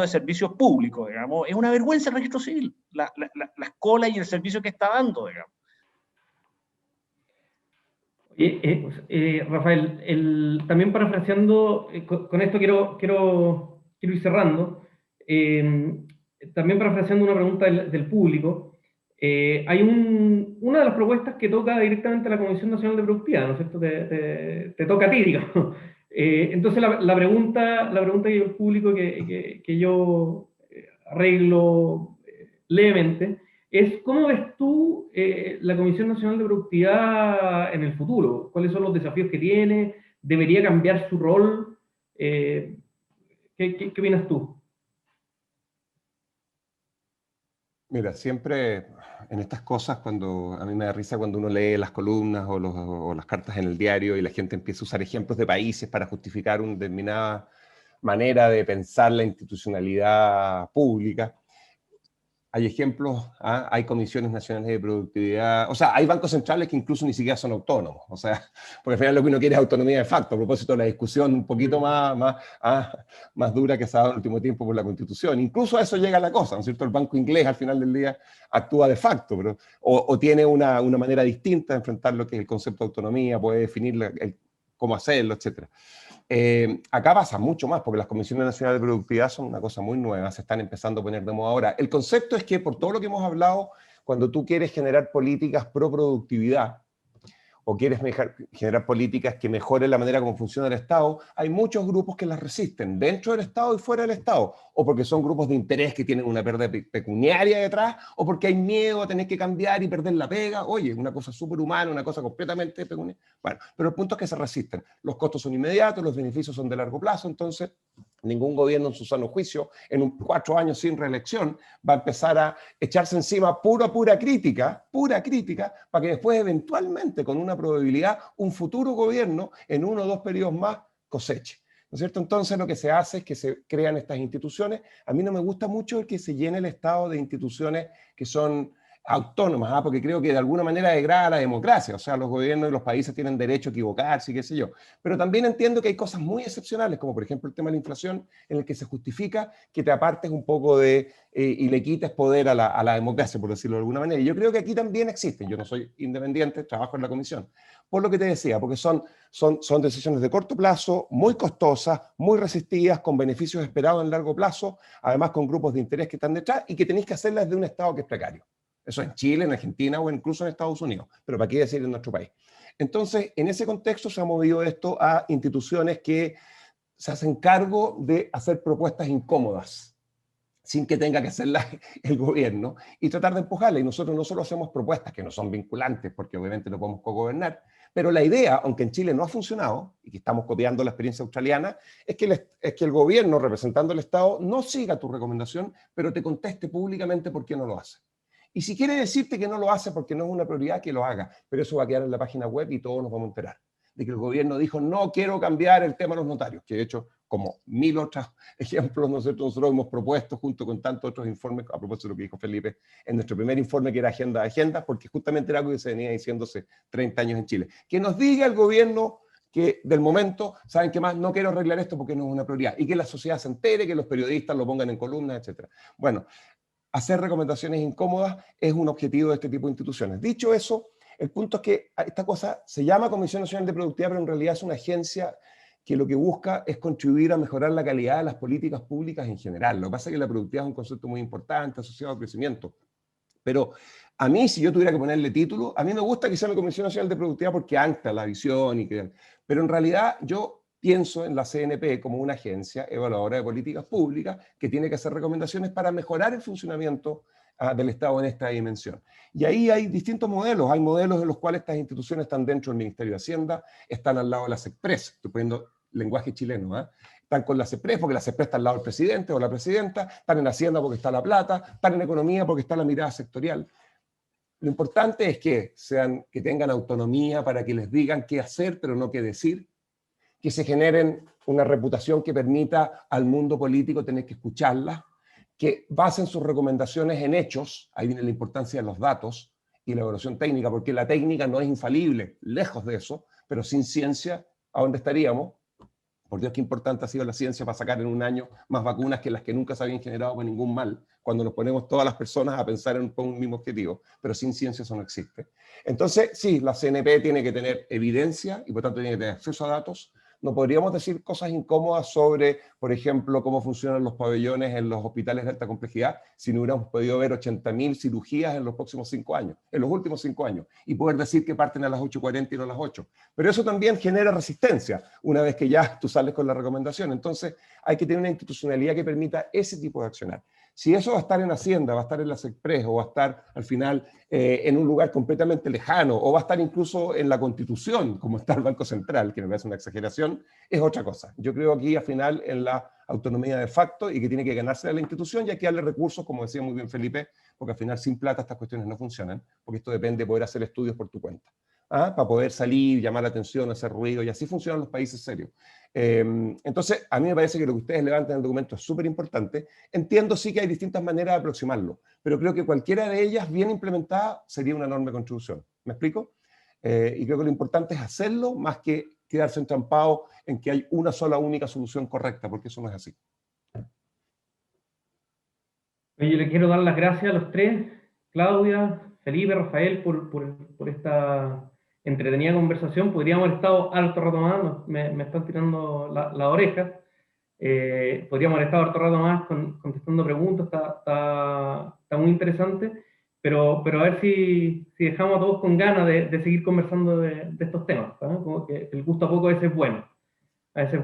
servicios públicos, digamos, es una vergüenza el registro civil, las colas y el servicio que está dando, digamos. Rafael, también parafraseando, con esto quiero ir cerrando, también parafraseando una pregunta del público, hay una de las propuestas que toca directamente a la Comisión Nacional de Productividad, ¿no es cierto? Te toca a ti, digamos. Entonces la pregunta que yo el público que yo arreglo levemente es ¿cómo ves tú la Comisión Nacional de Productividad en el futuro? ¿Cuáles son los desafíos que tiene? ¿Debería cambiar su rol? ¿Qué opinas tú? Mira, siempre en estas cosas, a mí me da risa cuando uno lee las columnas o las cartas en el diario y la gente empieza a usar ejemplos de países para justificar una determinada manera de pensar la institucionalidad pública. Hay ejemplos, hay comisiones nacionales de productividad, o sea, hay bancos centrales que incluso ni siquiera son autónomos, o sea, porque al final lo que uno quiere es autonomía de facto, a propósito de la discusión un poquito más dura que se ha dado en el último tiempo por la Constitución. Incluso a eso llega la cosa, ¿no es cierto? El banco inglés al final del día actúa de facto, o tiene una manera distinta de enfrentar lo que es el concepto de autonomía, puede definir cómo hacerlo, etcétera. Acá pasa mucho más, porque las comisiones nacionales de productividad son una cosa muy nueva, se están empezando a poner de moda ahora. El concepto es que, por todo lo que hemos hablado, cuando tú quieres generar políticas pro productividad, o quieres generar políticas que mejoren la manera como funciona el Estado, hay muchos grupos que las resisten, dentro del Estado y fuera del Estado, o porque son grupos de interés que tienen una pérdida pecuniaria detrás, o porque hay miedo a tener que cambiar y perder la pega. Oye, una cosa súper humana, una cosa completamente pecuniaria. Bueno, pero el punto es que se resisten. Los costos son inmediatos, los beneficios son de largo plazo, entonces ningún gobierno en su sano juicio, en 4 años sin reelección, va a empezar a echarse encima pura crítica, para que después eventualmente, con una probabilidad, un futuro gobierno en 1 o 2 periodos más coseche. ¿No es cierto? Entonces lo que se hace es que se crean estas instituciones. A mí no me gusta mucho el que se llene el Estado de instituciones que son autónomas, porque creo que de alguna manera degrada la democracia. O sea, los gobiernos y los países tienen derecho a equivocarse y qué sé yo. Pero también entiendo que hay cosas muy excepcionales, como por ejemplo el tema de la inflación, en el que se justifica que te apartes un poco y le quites poder a la democracia, por decirlo de alguna manera. Y yo creo que aquí también existen. Yo no soy independiente, trabajo en la comisión. Por lo que te decía, porque son decisiones de corto plazo, muy costosas, muy resistidas, con beneficios esperados en largo plazo, además con grupos de interés que están detrás y que tenéis que hacerlas de un Estado que es precario. Eso en Chile, en Argentina o incluso en Estados Unidos, pero ¿para qué decir en nuestro país? Entonces, en ese contexto se ha movido esto a instituciones que se hacen cargo de hacer propuestas incómodas, sin que tenga que hacerlas el gobierno, y tratar de empujarla. Y nosotros no solo hacemos propuestas que no son vinculantes, porque obviamente no podemos cogobernar, pero la idea, aunque en Chile no ha funcionado, y que estamos copiando la experiencia australiana, es que el gobierno, representando al Estado, no siga tu recomendación, pero te conteste públicamente por qué no lo hace. Y si quiere decirte que no lo hace porque no es una prioridad, que lo haga. Pero eso va a quedar en la página web y todos nos vamos a enterar de que el gobierno dijo, no quiero cambiar el tema de los notarios, que de hecho, como 1000 otros ejemplos, nosotros hemos propuesto junto con tantos otros informes, a propósito de lo que dijo Felipe, en nuestro primer informe que era Agenda de Agenda, porque justamente era algo que se venía diciéndose 30 años en Chile. Que nos diga el gobierno que del momento, ¿saben qué más? No quiero arreglar esto porque no es una prioridad. Y que la sociedad se entere, que los periodistas lo pongan en columnas, etc. Bueno, hacer recomendaciones incómodas es un objetivo de este tipo de instituciones. Dicho eso, el punto es que esta cosa se llama Comisión Nacional de Productividad, pero en realidad es una agencia que lo que busca es contribuir a mejorar la calidad de las políticas públicas en general. Lo que pasa es que la productividad es un concepto muy importante asociado al crecimiento. Pero a mí, si yo tuviera que ponerle título, a mí me gusta que sea la Comisión Nacional de Productividad porque ancla la visión. Pero en realidad yo pienso en la CNP como una agencia evaluadora de políticas públicas que tiene que hacer recomendaciones para mejorar el funcionamiento del Estado en esta dimensión. Y ahí hay distintos modelos. Hay modelos en los cuales estas instituciones están dentro del Ministerio de Hacienda, están al lado de la CEPRES, estoy poniendo lenguaje chileno, están con la CEPRES porque la CEPRES está al lado del presidente o la presidenta, están en Hacienda porque está la plata, están en Economía porque está la mirada sectorial. Lo importante es que tengan autonomía para que les digan qué hacer, pero no qué decir, que se generen una reputación que permita al mundo político tener que escucharla, que basen sus recomendaciones en hechos, ahí viene la importancia de los datos y la evaluación técnica, porque la técnica no es infalible, lejos de eso, pero sin ciencia, ¿a dónde estaríamos? Por Dios, qué importante ha sido la ciencia para sacar en un año más vacunas que las que nunca se habían generado con ningún mal, cuando nos ponemos todas las personas a pensar en un mismo objetivo, pero sin ciencia eso no existe. Entonces, sí, la CNP tiene que tener evidencia y por tanto tiene que tener acceso a datos. No podríamos decir cosas incómodas sobre, por ejemplo, cómo funcionan los pabellones en los hospitales de alta complejidad si no hubiéramos podido ver 80.000 cirugías en los próximos 5 años, en los últimos 5 años, y poder decir que parten a las 8:40 y no a las 8. Pero eso también genera resistencia una vez que ya tú sales con la recomendación. Entonces hay que tener una institucionalidad que permita ese tipo de accionar. Si eso va a estar en Hacienda, va a estar en la CEPRES o va a estar al final en un lugar completamente lejano o va a estar incluso en la Constitución, como está el Banco Central, que me parece una exageración, es otra cosa. Yo creo aquí al final en la autonomía de facto y que tiene que ganarse a la institución y hay que darle recursos, como decía muy bien Felipe, porque al final sin plata estas cuestiones no funcionan, porque esto depende de poder hacer estudios por tu cuenta. Para poder salir, llamar la atención, hacer ruido, y así funcionan los países serios. Entonces, a mí me parece que lo que ustedes levantan en el documento es súper importante. Entiendo sí que hay distintas maneras de aproximarlo, pero creo que cualquiera de ellas, bien implementada, sería una enorme contribución. ¿Me explico? Y creo que lo importante es hacerlo, más que quedarse entrampado en que hay una sola, única solución correcta, porque eso no es así. Yo le quiero dar las gracias a los tres, Claudia, Felipe, Rafael, por esta entretenida conversación. Podríamos haber estado harto rato más, me están tirando la oreja. Podríamos haber estado harto rato más contestando preguntas, está muy interesante, pero a ver si dejamos a todos con ganas de seguir conversando de estos temas, ¿no? Como que el gusto a poco a veces es bueno, Así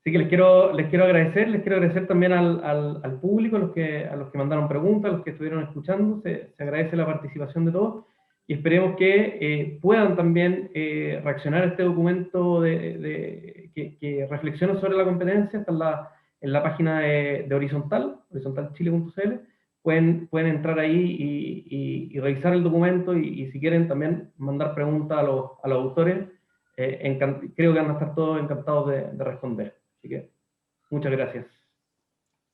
que les quiero agradecer también al público, a los que mandaron preguntas, a los que estuvieron escuchando, se agradece la participación de todos, y esperemos que puedan también reaccionar a este documento que reflexiona sobre la competencia. Está en la página de horizontalchile.cl. Pueden entrar ahí y revisar el documento y si quieren también mandar preguntas a los autores. Creo que van a estar todos encantados de responder. Así que muchas gracias.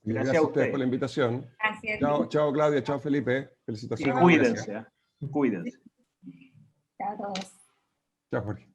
Gracias a ustedes por la invitación. Gracias. Chao Claudia, chao Felipe. Felicitaciones. Y cuídense. Cuídense. Chao a todos. Chao Jorge.